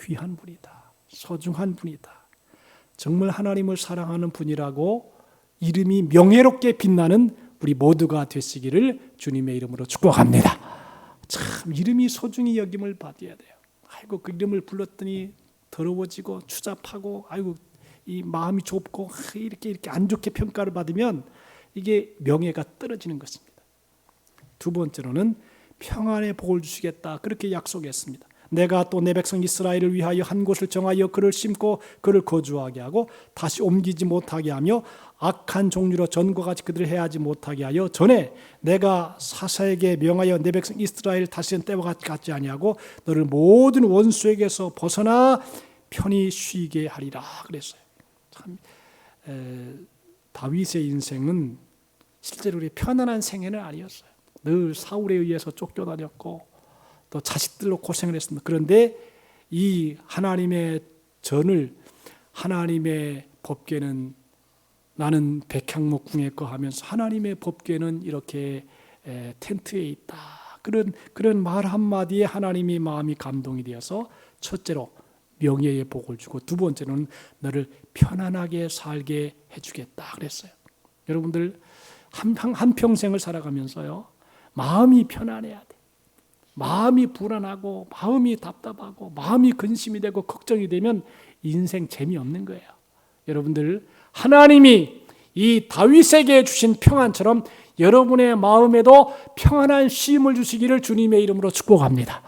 Speaker 2: 귀한 분이다, 소중한 분이다, 정말 하나님을 사랑하는 분이라고 이름이 명예롭게 빛나는 우리 모두가 되시기를 주님의 이름으로 축복합니다. 참 이름이 소중히 여김을 받아야 돼요. 그 이름을 불렀더니 더러워지고 추잡하고 이 마음이 좁고 이렇게 안 좋게 평가를 받으면 이게 명예가 떨어지는 것입니다. 두 번째로는 평안의 복을 주시겠다 그렇게 약속했습니다. 내가 또 내 백성 이스라엘을 위하여 한 곳을 정하여 그를 심고 그를 거주하게 하고 다시 옮기지 못하게 하며 악한 종류로 전과 같이 그들을 해하지 못하게 하여 전에 내가 사사에게 명하여 내 백성 이스라엘 다시는 때와 같지 아니하고 너를 모든 원수에게서 벗어나 편히 쉬게 하리라 그랬어요. 참 다윗의 인생은 실제로 우리 편안한 생애는 아니었어요. 늘 사울에 의해서 쫓겨다녔고 또 자식들로 고생을 했습니다. 그런데 이 하나님의 전을 하나님의 법궤는 나는 백향목 궁에 거하면서 하나님의 법궤는 이렇게 텐트에 있다. 그런 말 한마디에 하나님의 마음이 감동이 되어서 첫째로 명예의 복을 주고 두 번째는 너를 편안하게 살게 해주겠다 그랬어요. 여러분들 한 평생을 살아가면서요, 마음이 편안해야 돼. 마음이 불안하고 마음이 답답하고 마음이 근심이 되고 걱정이 되면 인생 재미없는 거예요. 여러분들, 하나님이 이 다윗에게 주신 평안처럼 여러분의 마음에도 평안한 쉼을 주시기를 주님의 이름으로 축복합니다.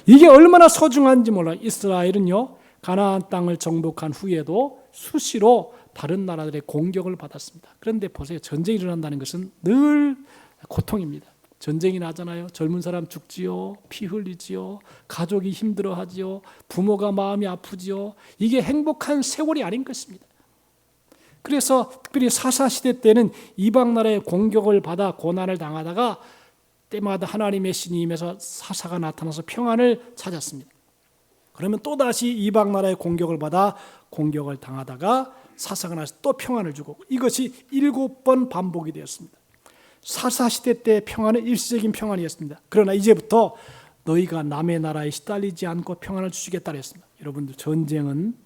Speaker 2: 이게 얼마나 소중한지 몰라요. 이스라엘은요, 가나안 땅을 정복한 후에도 수시로 다른 나라들의 공격을 받았습니다. 그런데 보세요, 전쟁이 일어난다는 것은 늘 고통입니다. 전쟁이 나잖아요. 젊은 사람 죽지요, 피 흘리지요, 가족이 힘들어하지요, 부모가 마음이 아프지요. 이게 행복한 세월이 아닌 것입니다. 그래서 특별히 사사시대 때는 이방 나라의 공격을 받아 고난을 당하다가 때마다 하나님의 신이 임해서 사사가 나타나서 평안을 찾았습니다. 그러면 또다시 이방 나라의 공격을 받아 공격을 당하다가 사사가 나서 또 평안을 주고, 이것이 7번 반복이 되었습니다. 사사시대 때 평안은 일시적인 평안이었습니다. 그러나 이제부터 너희가 남의 나라에 시달리지 않고 평안을 주시겠다 했습니다. 여러분들, 전쟁은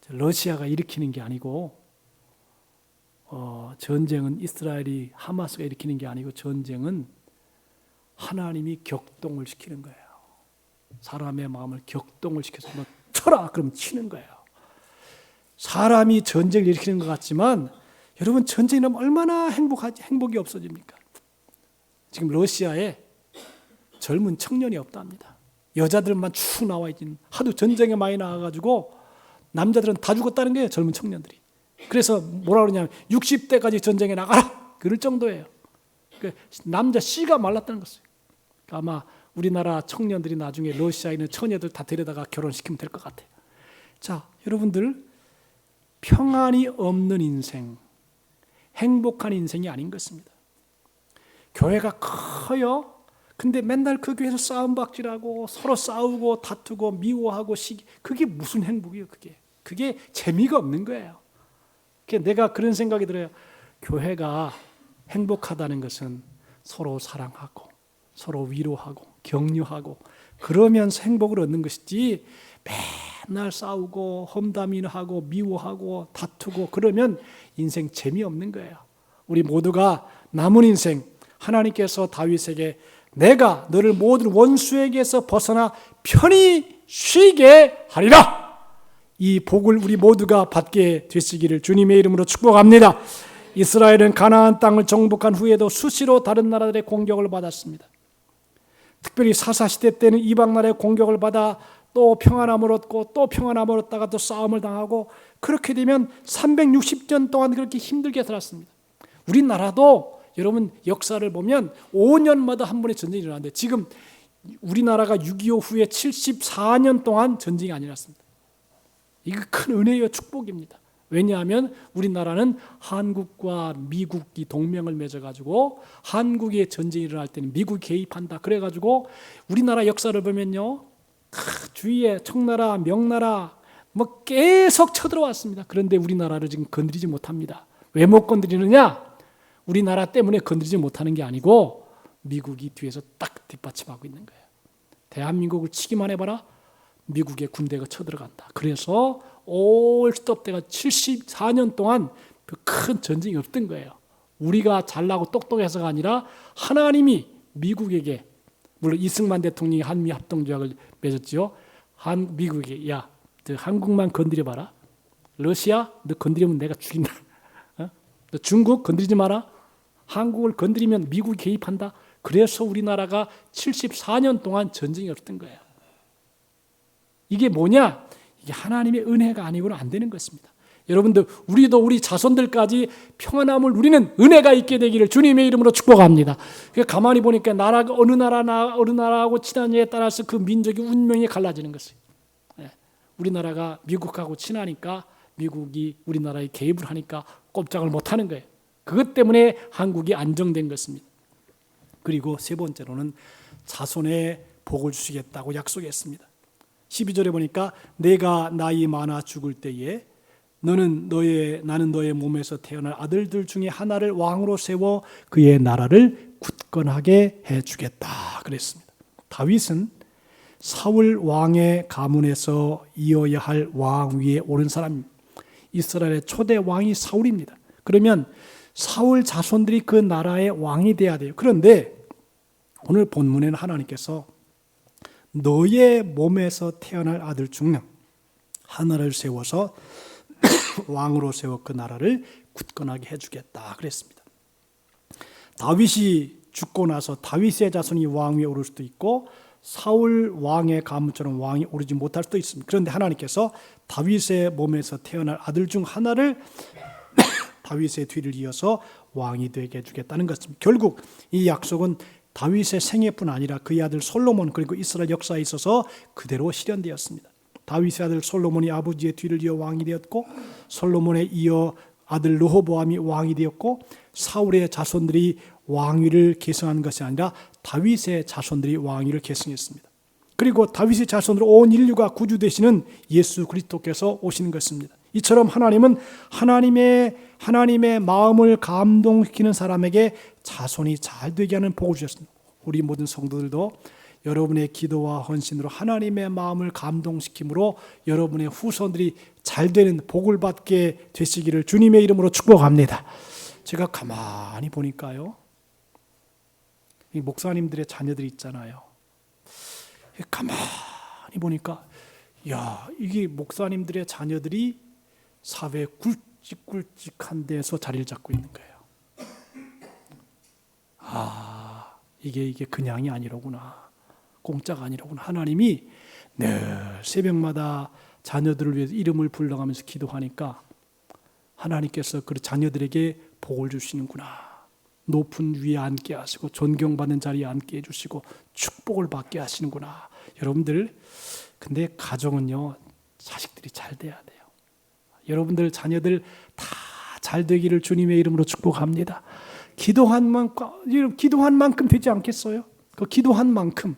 Speaker 2: 러시아가 일으키는 게 아니고 전쟁은 이스라엘이 하마스가 일으키는 게 아니고 전쟁은 하나님이 격동을 시키는 거예요. 사람의 마음을 격동을 시켜서 너 쳐라 그럼 치는 거예요. 사람이 전쟁을 일으키는 것 같지만 여러분, 전쟁이 나면 얼마나 행복이 없어집니까? 지금 러시아에 젊은 청년이 없답니다. 여자들만 쭉 나와 있긴, 하도 전쟁에 많이 나와가지고 남자들은 다 죽었다는 거예요, 젊은 청년들이. 그래서 뭐라 그러냐면 60대까지 전쟁에 나가라 그럴 정도예요. 남자 씨가 말랐다는 것이에요. 아마 우리나라 청년들이 나중에 러시아에 있는 처녀들 다 데려다가 결혼시키면 될 것 같아요. 자, 여러분들, 평안이 없는 인생, 행복한 인생이 아닌 것입니다. 교회가 커요. 근데 맨날 그 교회에서 싸움박질하고 서로 싸우고 다투고 미워하고 그게 무슨 행복이에요? 그게 재미가 없는 거예요. 내가 그런 생각이 들어요. 교회가 행복하다는 것은 서로 사랑하고 서로 위로하고 격려하고 그러면서 행복을 얻는 것이지 맨날 싸우고 험담이하고 미워하고 다투고 그러면 인생 재미없는 거예요. 우리 모두가 남은 인생 하나님께서 다윗에게 내가 너를 모든 원수에게서 벗어나 편히 쉬게 하리라. 이 복을 우리 모두가 받게 되시기를 주님의 이름으로 축복합니다. 이스라엘은 가나안 땅을 정복한 후에도 수시로 다른 나라들의 공격을 받았습니다. 특별히 사사시대 때는 이방 나라의 공격을 받아 또 평안함을 얻고 또 평안함을 얻다가 또 싸움을 당하고 그렇게 되면 360년 동안 그렇게 힘들게 살았습니다. 우리나라도 여러분 역사를 보면 5년마다 한 번의 전쟁이 일어나는데 지금 우리나라가 6.25 후에 74년 동안 전쟁이 안 일어났습니다. 이거 큰 은혜요 축복입니다. 왜냐하면 우리나라는 한국과 미국이 동맹을 맺어가지고 한국의 전쟁이 일어날 때는 미국이 개입한다. 그래가지고 우리나라 역사를 보면요. 주위에 청나라, 명나라 뭐 계속 쳐들어왔습니다. 그런데 우리나라를 지금 건드리지 못합니다. 왜 못 건드리느냐? 우리나라 때문에 건드리지 못하는 게 아니고 미국이 뒤에서 딱 뒷받침하고 있는 거예요. 대한민국을 치기만 해봐라. 미국의 군대가 쳐들어간다. 그래서 올 스톱 때가 74년 동안 큰 전쟁이 없던 거예요. 우리가 잘나고 똑똑해서가 아니라 하나님이 미국에게 물론 이승만 대통령이 한미 합동조약을 맺었죠. 미국에게 야, 너 한국만 건드려봐라. 러시아 너 건드리면 내가 죽인다. 너 중국 건드리지 마라. 한국을 건드리면 미국이 개입한다. 그래서 우리나라가 74년 동안 전쟁이 없던 거예요. 이게 뭐냐? 이게 하나님의 은혜가 아니고는 안 되는 것입니다. 여러분들 우리도 우리 자손들까지 평안함을 누리는 은혜가 있게 되기를 주님의 이름으로 축복합니다. 가만히 보니까 나라가 어느 나라하고 친하냐에 따라서 그 민족의 운명이 갈라지는 것이에요. 우리나라가 미국하고 친하니까 미국이 우리나라에 개입을 하니까 꼼짝을 못하는 거예요. 그것 때문에 한국이 안정된 것입니다. 그리고 세 번째로는 자손의 복을 주시겠다고 약속했습니다. 12절에 보니까 내가 나이 많아 죽을 때에 나는 너의 몸에서 태어날 아들들 중에 하나를 왕으로 세워 그의 나라를 굳건하게 해주겠다 그랬습니다. 다윗은 사울 왕의 가문에서 이어야 할 왕 위에 오른 사람입니다. 이스라엘의 초대 왕이 사울입니다. 그러면 사울 자손들이 그 나라의 왕이 돼야 돼요. 그런데 오늘 본문에는 하나님께서 너의 몸에서 태어날 아들 중 하나를 세워서 왕으로 세워 그 나라를 굳건하게 해주겠다 그랬습니다. 다윗이 죽고 나서 다윗의 자손이 왕 위에 오를 수도 있고 사울 왕의 가문처럼 왕이 오르지 못할 수도 있습니다. 그런데 하나님께서 다윗의 몸에서 태어날 아들 중 하나를 다윗의 뒤를 이어서 왕이 되게 해주겠다는 것입니다. 결국 이 약속은 다윗의 생애뿐 아니라 그의 아들 솔로몬 그리고 이스라엘 역사에 있어서 그대로 실현되었습니다. 다윗의 아들 솔로몬이 아버지의 뒤를 이어 왕이 되었고 솔로몬에 이어 아들 르호보암이 왕이 되었고 사울의 자손들이 왕위를 계승한 것이 아니라 다윗의 자손들이 왕위를 계승했습니다. 그리고 다윗의 자손으로 온 인류가 구주 되시는 예수 그리스도께서 오시는 것입니다. 이처럼 하나님은 하나님의 마음을 감동시키는 사람에게 자손이 잘 되게 하는 복을 주셨습니다. 우리 모든 성도들도 여러분의 기도와 헌신으로 하나님의 마음을 감동시킴으로 여러분의 후손들이 잘 되는 복을 받게 되시기를 주님의 이름으로 축복합니다. 제가 가만히 보니까요, 이 목사님들의 자녀들이 있잖아요. 가만히 보니까 야, 이게 목사님들의 자녀들이 사회에 굵직굵직한 데서 자리를 잡고 있는 거예요. 아, 이게 그냥이 아니로구나. 공짜가 아니로구나. 하나님이 늘 새벽마다 자녀들을 위해서 이름을 불러가면서 기도하니까 하나님께서 그 자녀들에게 복을 주시는구나. 높은 위에 앉게 하시고 존경받는 자리에 앉게 해주시고 축복을 받게 하시는구나. 여러분들, 근데 가정은요, 자식들이 잘 돼야 돼요. 여러분들 자녀들 다 잘 되기를 주님의 이름으로 축복합니다. 기도한 만큼 되지 않겠어요? 그 기도한 만큼,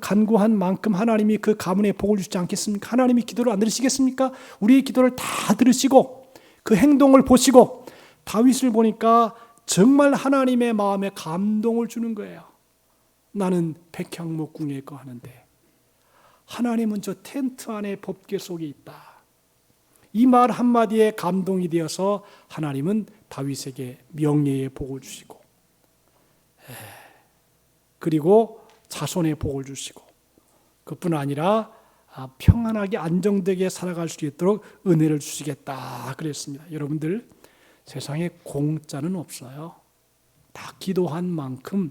Speaker 2: 간구한 만큼 하나님이 그 가문에 복을 주시지 않겠습니까? 하나님이 기도를 안 들으시겠습니까? 우리의 기도를 다 들으시고 그 행동을 보시고 다윗을 보니까 정말 하나님의 마음에 감동을 주는 거예요. 나는 백향목궁에 거하는데 하나님은 저 텐트 안에 법궤 속에 있다. 이 말 한마디에 감동이 되어서 하나님은 다윗에게 명예의 복을 주시고 그리고 자손의 복을 주시고 그뿐 아니라 평안하게 안정되게 살아갈 수 있도록 은혜를 주시겠다 그랬습니다. 여러분들, 세상에 공짜는 없어요. 다 기도한 만큼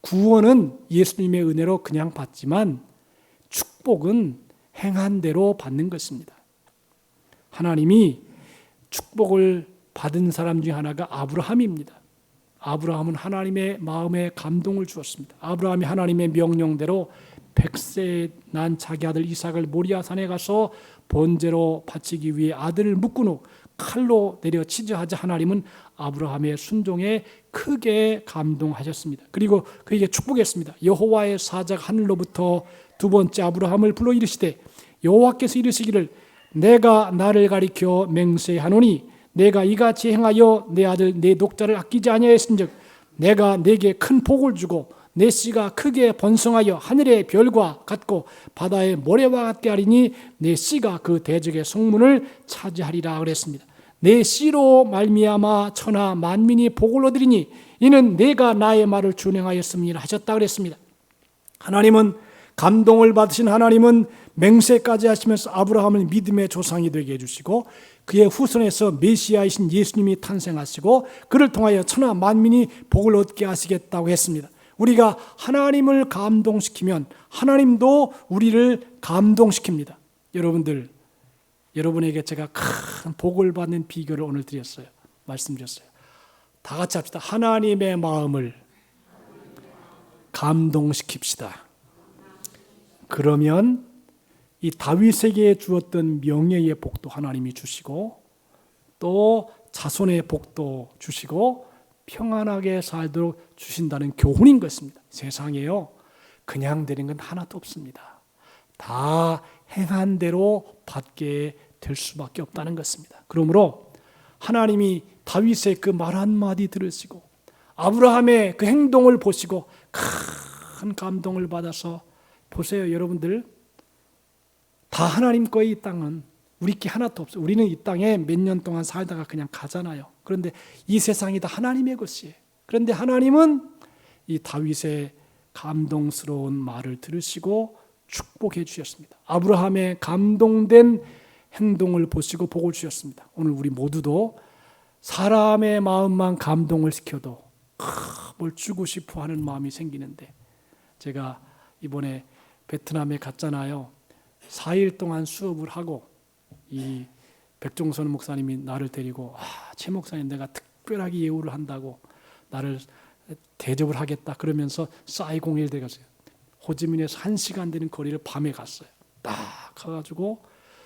Speaker 2: 구원은 예수님의 은혜로 그냥 받지만 축복은 행한 대로 받는 것입니다. 하나님이 축복을 받은 사람 중 하나가 아브라함입니다. 아브라함은 하나님의 마음에 감동을 주었습니다. 아브라함이 하나님의 명령대로 100세에 난 자기 아들 이삭을 모리아산에 가서 번제로 바치기 위해 아들을 묶은 후 칼로 내려 치즈하자 하나님은 아브라함의 순종에 크게 감동하셨습니다. 그리고 그에게 축복했습니다. 여호와의 사자가 하늘로부터 두 번째 아브라함을 불러 이르시되 여호와께서 이르시기를 내가 나를 가리켜 맹세하노니 내가 이같이 행하여 내 아들 내 녹자를 아끼지 아니하였은즉 내가 네게 큰 복을 주고 내 씨가 크게 번성하여 하늘의 별과 같고 바다의 모래와 같게 하리니 내 씨가 그 대적의 성문을 차지하리라 그랬습니다. 내 씨로 말미암아 천하 만민이 복을 얻으리니 이는 내가 나의 말을 준행하였음이라 하셨다 그랬습니다. 하나님은 감동을 받으신 하나님은 맹세까지 하시면서 아브라함을 믿음의 조상이 되게 해주시고 그의 후손에서 메시아이신 예수님이 탄생하시고 그를 통하여 천하 만민이 복을 얻게 하시겠다고 했습니다. 우리가 하나님을 감동시키면 하나님도 우리를 감동시킵니다. 여러분들, 여러분에게 제가 큰 복을 받는 비결을 오늘 드렸어요. 말씀드렸어요. 다 같이 합시다. 하나님의 마음을 감동시킵시다. 그러면 이 다윗에게 주었던 명예의 복도 하나님이 주시고 또 자손의 복도 주시고 평안하게 살도록 주신다는 교훈인 것입니다. 세상에요, 그냥 되는 건 하나도 없습니다. 다 행한 대로 받게 될 수밖에 없다는 것입니다. 그러므로 하나님이 다윗의 그 말 한마디 들으시고 아브라함의 그 행동을 보시고 큰 감동을 받아서 보세요. 여러분들, 다 하나님 거의 이 땅은 우리 게 하나도 없어요. 우리는 이 땅에 몇 년 동안 살다가 그냥 가잖아요. 그런데 이 세상이 다 하나님의 것이에요. 그런데 하나님은 이 다윗의 감동스러운 말을 들으시고 축복해 주셨습니다. 아브라함의 감동된 행동을 보시고 복을 주셨습니다. 오늘 우리 모두도 사람의 마음만 감동을 시켜도 뭘 주고 싶어 하는 마음이 생기는데, 제가 이번에 베트남에 갔잖아요. 4일 동안 수업을 하고 이 백종선 목사님이 나를 데리고 최 목사님 내가 특별하게 예우를 한다고 나를 대접을 하겠다 그러면서 사이공에 들어갔어요. 호지민에서 1시간 되는 거리를 밤에 갔어요. 딱 가가지고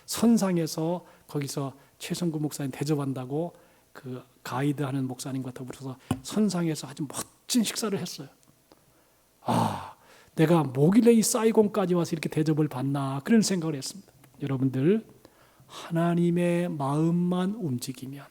Speaker 2: 선상에서 거기서 최성구 목사님 대접한다고 그 가이드하는 목사님과 더불어서 선상에서 아주 멋진 식사를 했어요. 내가 뭐길래 이 사이공까지 와서 이렇게 대접을 받나 그런 생각을 했습니다. 여러분들, 하나님의 마음만 움직이면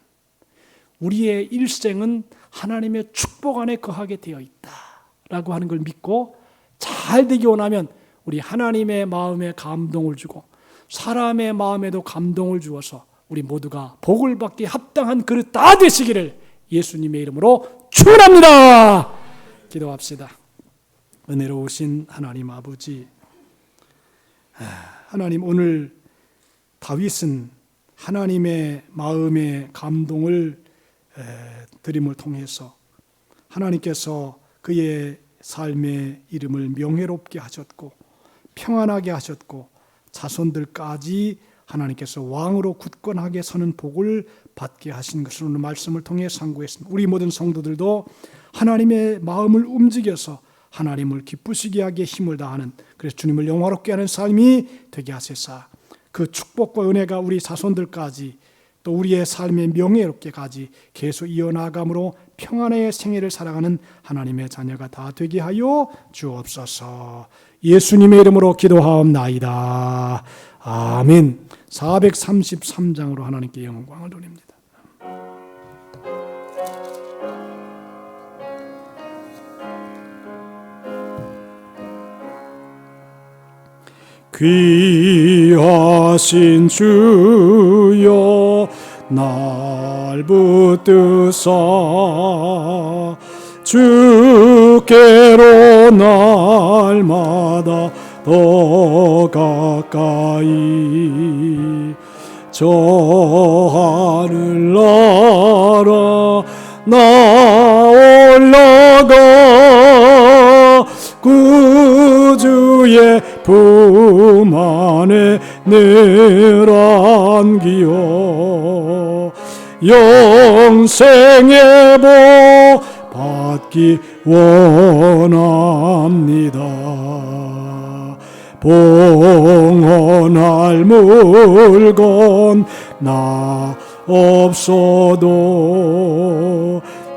Speaker 2: 우리의 일생은 하나님의 축복 안에 거하게 되어 있다라고 하는 걸 믿고 잘 되기 원하면 우리 하나님의 마음에 감동을 주고 사람의 마음에도 감동을 주어서 우리 모두가 복을 받기 합당한 그릇 다 되시기를 예수님의 이름으로 축원합니다. 기도합시다. 은혜로우신 하나님 아버지, 하나님, 오늘 다윗은 하나님의 마음의 감동을 드림을 통해서 하나님께서 그의 삶의 이름을 명예롭게 하셨고 평안하게 하셨고 자손들까지 하나님께서 왕으로 굳건하게 서는 복을 받게 하신 것을 오늘 말씀을 통해 상고했습니다. 우리 모든 성도들도 하나님의 마음을 움직여서 하나님을 기쁘시게 하게 힘을 다하는, 그래서 주님을 영화롭게 하는 삶이 되게 하소서. 그 축복과 은혜가 우리 자손들까지 또 우리의 삶의 명예롭게까지 계속 이어나감으로 평안의 생애를 살아가는 하나님의 자녀가 다 되게 하여 주옵소서. 예수님의 이름으로 기도하옵나이다. 아멘. 433장으로 하나님께 영광을 돌립니다. 귀하신 주여 날 붙드사 주께로 날마다 더 가까이 저 하늘 나라 나 올라가 구주의 품 안에 늘 안기어 영생의 복 받기 원합니다. 봉헌할 물건 나 없어도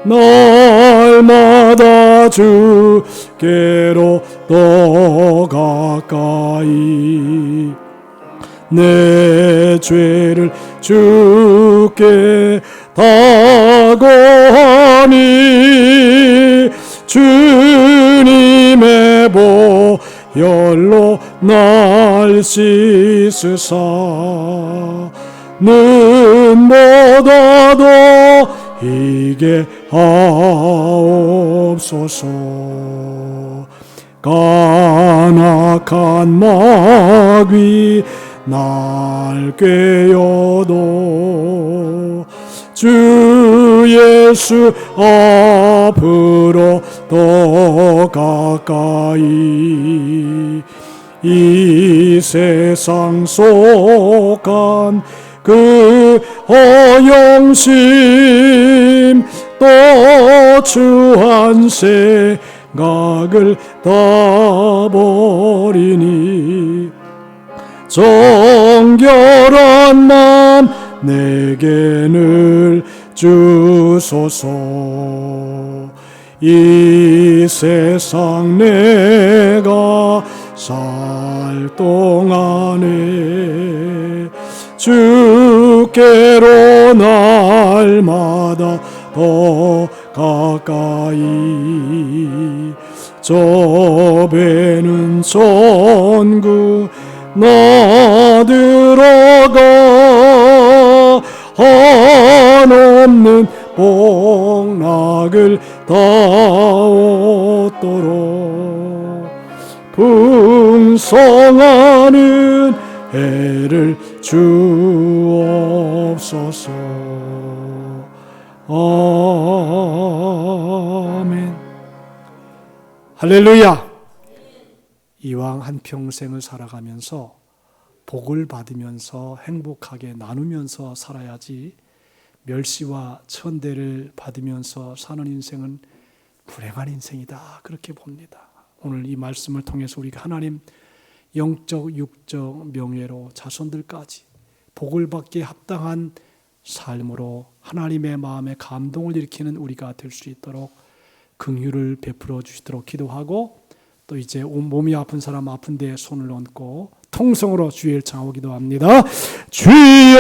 Speaker 2: 날마다 주께로 더 가까이 내 죄를 주께 다고하니 주님의 보혈로 날 씻으사 눈보다도 희게 하옵소서. 간악한 마귀 날 꾀어도 주 예수 앞으로 더 가까이 이 세상 속한 그 허영심 또 추한 생각을 다 버리니 정결한 맘 내게 늘 주소서. 이 세상 내가 살 동안에 주께로 날마다 더 가까이 저 배는 천국 나 들어가 한없는 복락을 다 얻도록 풍성하는 애를 주옵소서. 아멘. 할렐루야. 이왕 한평생을 살아가면서 복을 받으면서 행복하게 나누면서 살아야지 멸시와 천대를 받으면서 사는 인생은 불행한 인생이다, 그렇게 봅니다. 오늘 이 말씀을 통해서 우리가 하나님 영적 육적 명예로 자손들까지 복을 받기에 합당한 삶으로 하나님의 마음에 감동을 일으키는 우리가 될 수 있도록 긍휼을 베풀어 주시도록 기도하고, 또 이제 온 몸이 아픈 사람 아픈 데에 손을 얹고 통성으로 주의 청하고 기도합니다. 주여,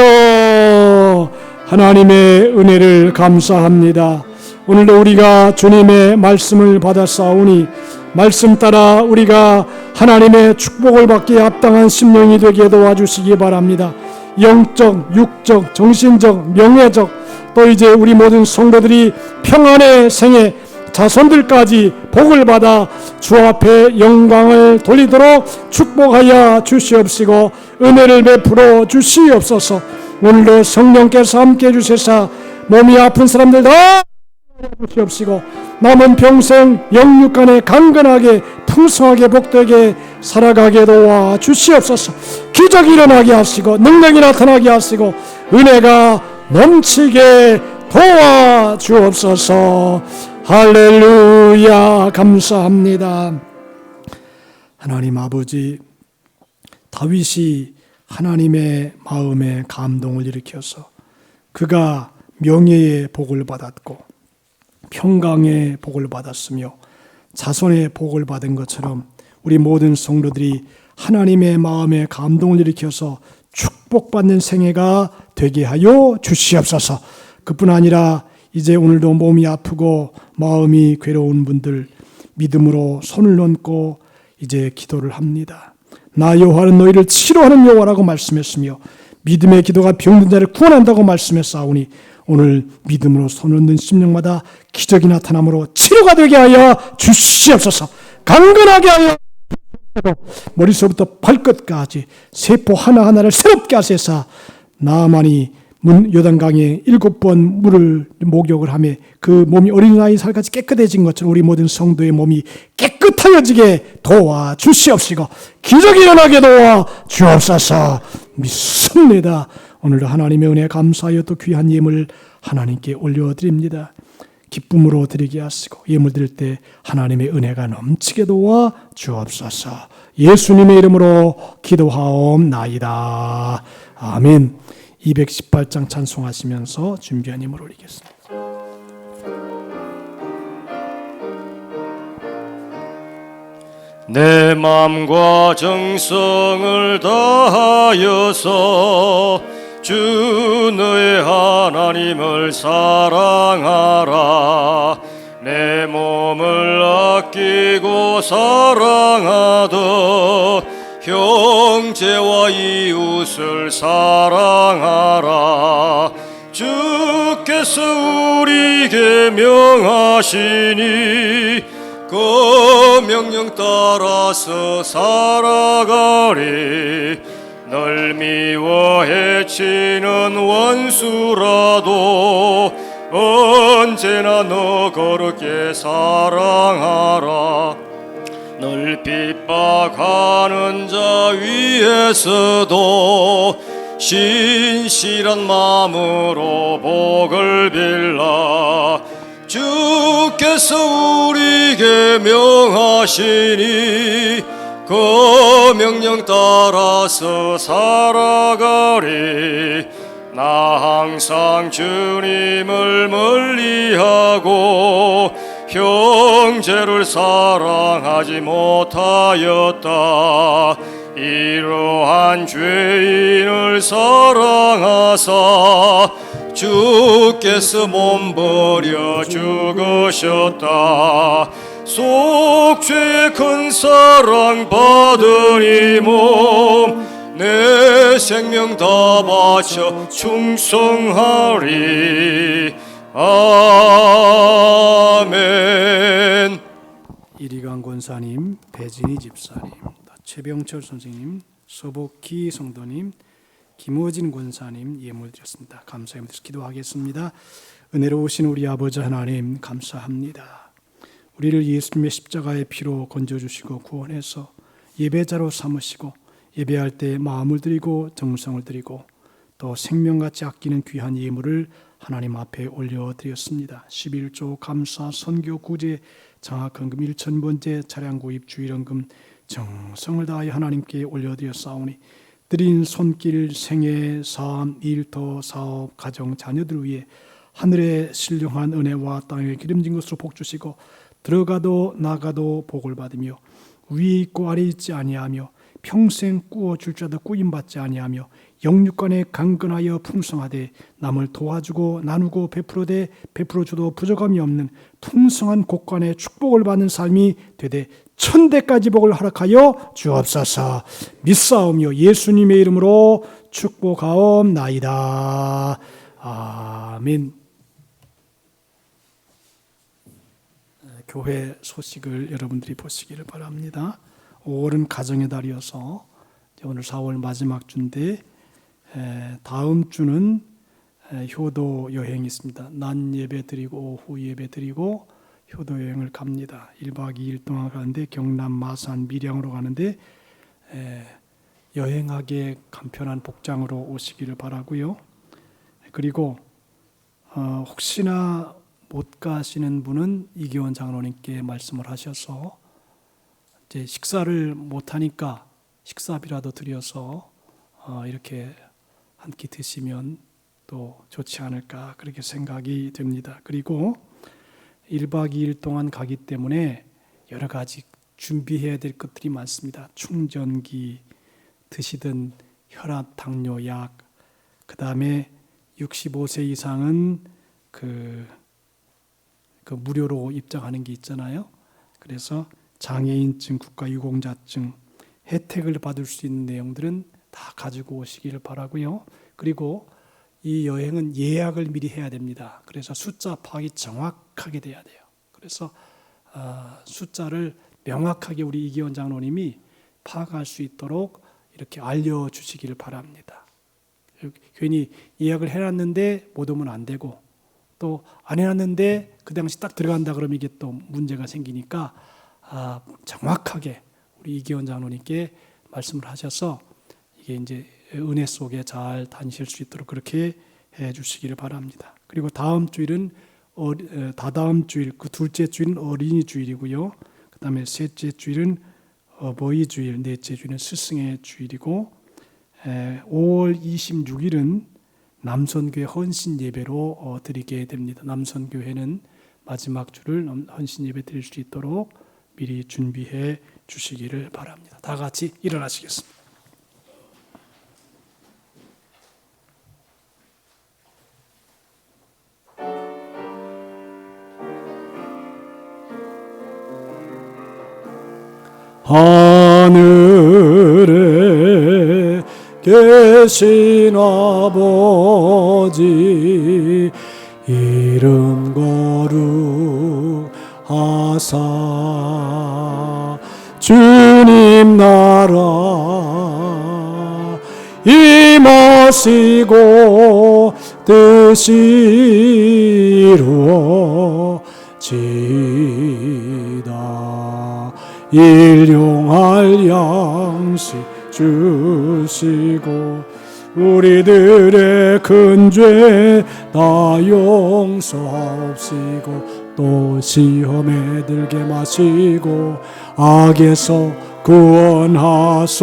Speaker 2: 하나님의 은혜를 감사합니다. 오늘도 우리가 주님의 말씀을 받았사오니 말씀 따라 우리가 하나님의 축복을 받기에 합당한 심령이 되게 도와주시기 바랍니다. 영적, 육적, 정신적, 명예적, 또 이제 우리 모든 성도들이 평안의 생애 자손들까지 복을 받아 주 앞에 영광을 돌리도록 축복하여 주시옵시고 은혜를 베풀어 주시옵소서. 오늘도 성령께서 함께 해주셔서 몸이 아픈 사람들 다 주시옵시고 남은 평생 영육간에 강건하게 풍성하게 복되게 살아가게 도와 주시옵소서. 기적이 일어나게 하시고 능력이 나타나게 하시고 은혜가 넘치게 도와 주옵소서. 할렐루야. 감사합니다. 하나님 아버지, 다윗이 하나님의 마음에 감동을 일으켜서 그가 명예의 복을 받았고 평강의 복을 받았으며 자손의 복을 받은 것처럼 우리 모든 성도들이 하나님의 마음에 감동을 일으켜서 축복받는 생애가 되게 하여 주시옵소서. 그뿐 아니라 이제 오늘도 몸이 아프고 마음이 괴로운 분들 믿음으로 손을 얹고 이제 기도를 합니다. 나 여호와는 너희를 치료하는 여호와라고 말씀했으며 믿음의 기도가 병든 자를 구원한다고 말씀했사오니 오늘 믿음으로 손을 얹는 심령마다 기적이 나타남으로 치료가 되게 하여 주시옵소서. 강건하게 하여 머리서부터 발끝까지 세포 하나하나를 새롭게 하소서. 나만이 요단강에 7번 물을 목욕을 하며 그 몸이 어린아이 살같이 깨끗해진 것처럼 우리 모든 성도의 몸이 깨끗하여지게 도와주시옵시고 기적이 일어나게 도와주옵소서. 믿습니다. 오늘도 하나님의 은혜에 감사하여 또 귀한 예물 하나님께 올려드립니다. 기쁨으로 드리게 하시고 예물 드릴 때 하나님의 은혜가 넘치게 도와주옵소서. 예수님의 이름으로 기도하옵나이다. 아멘. 218장 찬송하시면서 준비한 예물 올리겠습니다.
Speaker 1: 내 맘과 정성을 다하여서 주 너의 하나님을 사랑하라. 내 몸을 아끼고 사랑하듯 형제와 이웃을 사랑하라. 주께서 우리에게 명하시니 그 명령 따라서 살아가리. 널 미워 해치는 원수라도 언제나 너 거룩히 사랑하라. 널 핍박하는 자 위에서도 신실한 마음으로 복을 빌라. 주께서 우리에게 명하시니 그 명령 따라서 살아가리. 나 항상 주님을 멀리하고 형제를 사랑하지 못하였다. 이러한 죄인을 사랑하사 주께서 몸버려 죽으셨다. 속죄의 큰 사랑 받은 이 몸 내 생명 다 바쳐 충성하리. 아멘.
Speaker 2: 이리강 권사님, 배진희 집사님, 최병철 선생님, 서복희 성도님, 김호진 권사님 예물 드렸습니다. 감사의 마음으로 기도하겠습니다. 은혜로우신 우리 아버지 하나님 감사합니다. 우리를 예수님의 십자가의 피로 건져주시고 구원해서 예배자로 삼으시고 예배할 때 마음을 드리고 정성을 드리고 또 생명같이 아끼는 귀한 예물을 하나님 앞에 올려드렸습니다. 11조 감사 선교 구제 장학헌금 1,000번째 차량 구입 주일헌금 정성을 다하여 하나님께 올려드렸사오니 드린 손길 생애 삶 일터 사업 가정 자녀들 위해 하늘의 신령한 은혜와 땅에 기름진 것으로 복 주시고 들어가도 나가도 복을 받으며 위에 있고 아래 있지 아니하며 평생 꾸어줄 자도 꾸임받지 아니하며 영육간에 강건하여 풍성하되 남을 도와주고 나누고 베풀어대 베풀어줘도 부족함이 없는 풍성한 곳간에 축복을 받는 삶이 되되 천대까지 복을 허락하여 주옵소서. 믿사오며 예수님의 이름으로 축복하옵나이다. 아멘. 교회 소식을 여러분들이 보시기를 바랍니다. 5월은 가정의 달이어서 오늘 4월 마지막 주인데 다음 주는 효도 여행이 있습니다. 낮 예배 드리고 오후 예배 드리고 효도 여행을 갑니다. 1박 2일 동안 가는데 경남 마산 밀양으로 가는데 여행하기에 간편한 복장으로 오시기를 바라고요. 그리고 혹시나 못 가시는 분은 이기원 장로님께 말씀을 하셔서 이제 식사를 못 하니까 식사비라도 드려서 이렇게 한 끼 드시면 또 좋지 않을까 그렇게 생각이 됩니다. 그리고 1박 2일 동안 가기 때문에 여러 가지 준비해야 될 것들이 많습니다. 충전기, 드시던 혈압, 당뇨 약, 그 다음에 65세 이상은 그 무료로 입장하는 게 있잖아요. 그래서 장애인증, 국가유공자증, 혜택을 받을 수 있는 내용들은 다 가지고 오시기를 바라고요. 그리고 이 여행은 예약을 미리 해야 됩니다. 그래서 숫자 파악이 정확하게 돼야 돼요. 그래서 숫자를 명확하게 우리 이기원 장로님이 파악할 수 있도록 이렇게 알려주시기를 바랍니다. 괜히 예약을 해놨는데 못 오면 안 되고, 또 안 해놨는데 그 당시 딱 들어간다 그러면 이게 또 문제가 생기니까 정확하게 우리 이기원 장로님께 말씀을 하셔서 이게 이제 은혜 속에 잘 다니실 수 있도록 그렇게 해 주시기를 바랍니다. 그리고 다음 주일은 다다음 주일, 그 둘째 주일은 어린이 주일이고요. 그 다음에 셋째 주일은 어버이 주일, 넷째 주일은 스승의 주일이고, 5월 26일은 남선교회 헌신 예배로 드리게 됩니다. 남선교회는 마지막 주를 헌신 예배 드릴 수 있도록 미리 준비해 주시기를 바랍니다. 다 같이 일어나시겠습니다. 하늘에 계신 아버지 이름 거룩하사 주님 나라 임하시고 뜻이 이루어지다. 일용할 양식 주시고 우리들의 큰 죄 다 용서하옵시고 또 시험에 들게 마시고 악에서 구원하소서.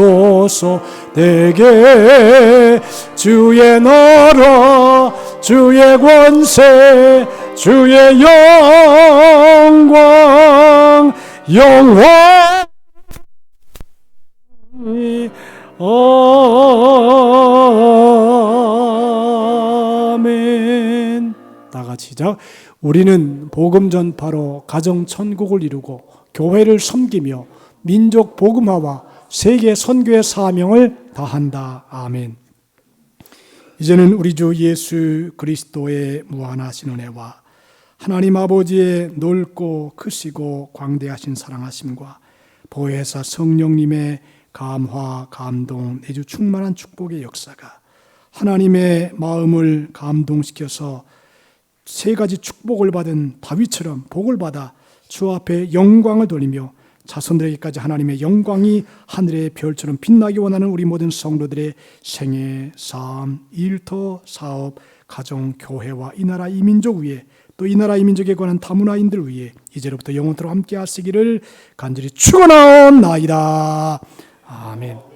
Speaker 2: 내게 주의 나라 주의 권세 주의 영광 영원히 아멘. 다 같이 시작. 우리는 복음 전파로 가정 천국을 이루고 교회를 섬기며 민족 복음화와 세계 선교의 사명을 다한다. 아멘. 이제는 우리 주 예수 그리스도의 무한하신 은혜와 하나님 아버지의 넓고 크시고 광대하신 사랑하심과 보혜사 성령님의 감화, 감동, 내주 충만한 축복의 역사가 하나님의 마음을 감동시켜서 세 가지 축복을 받은 다윗처럼 복을 받아 주 앞에 영광을 돌리며 자손들에게까지 하나님의 영광이 하늘의 별처럼 빛나기 원하는 우리 모든 성도들의 생애, 삶, 일터, 사업, 가정, 교회와 이 나라 이 민족 위에 또 이 나라 이 민족에 관한 다문화인들 위해 이제로부터 영원토록 함께 하시기를 간절히 축원하옵나이다. 아멘.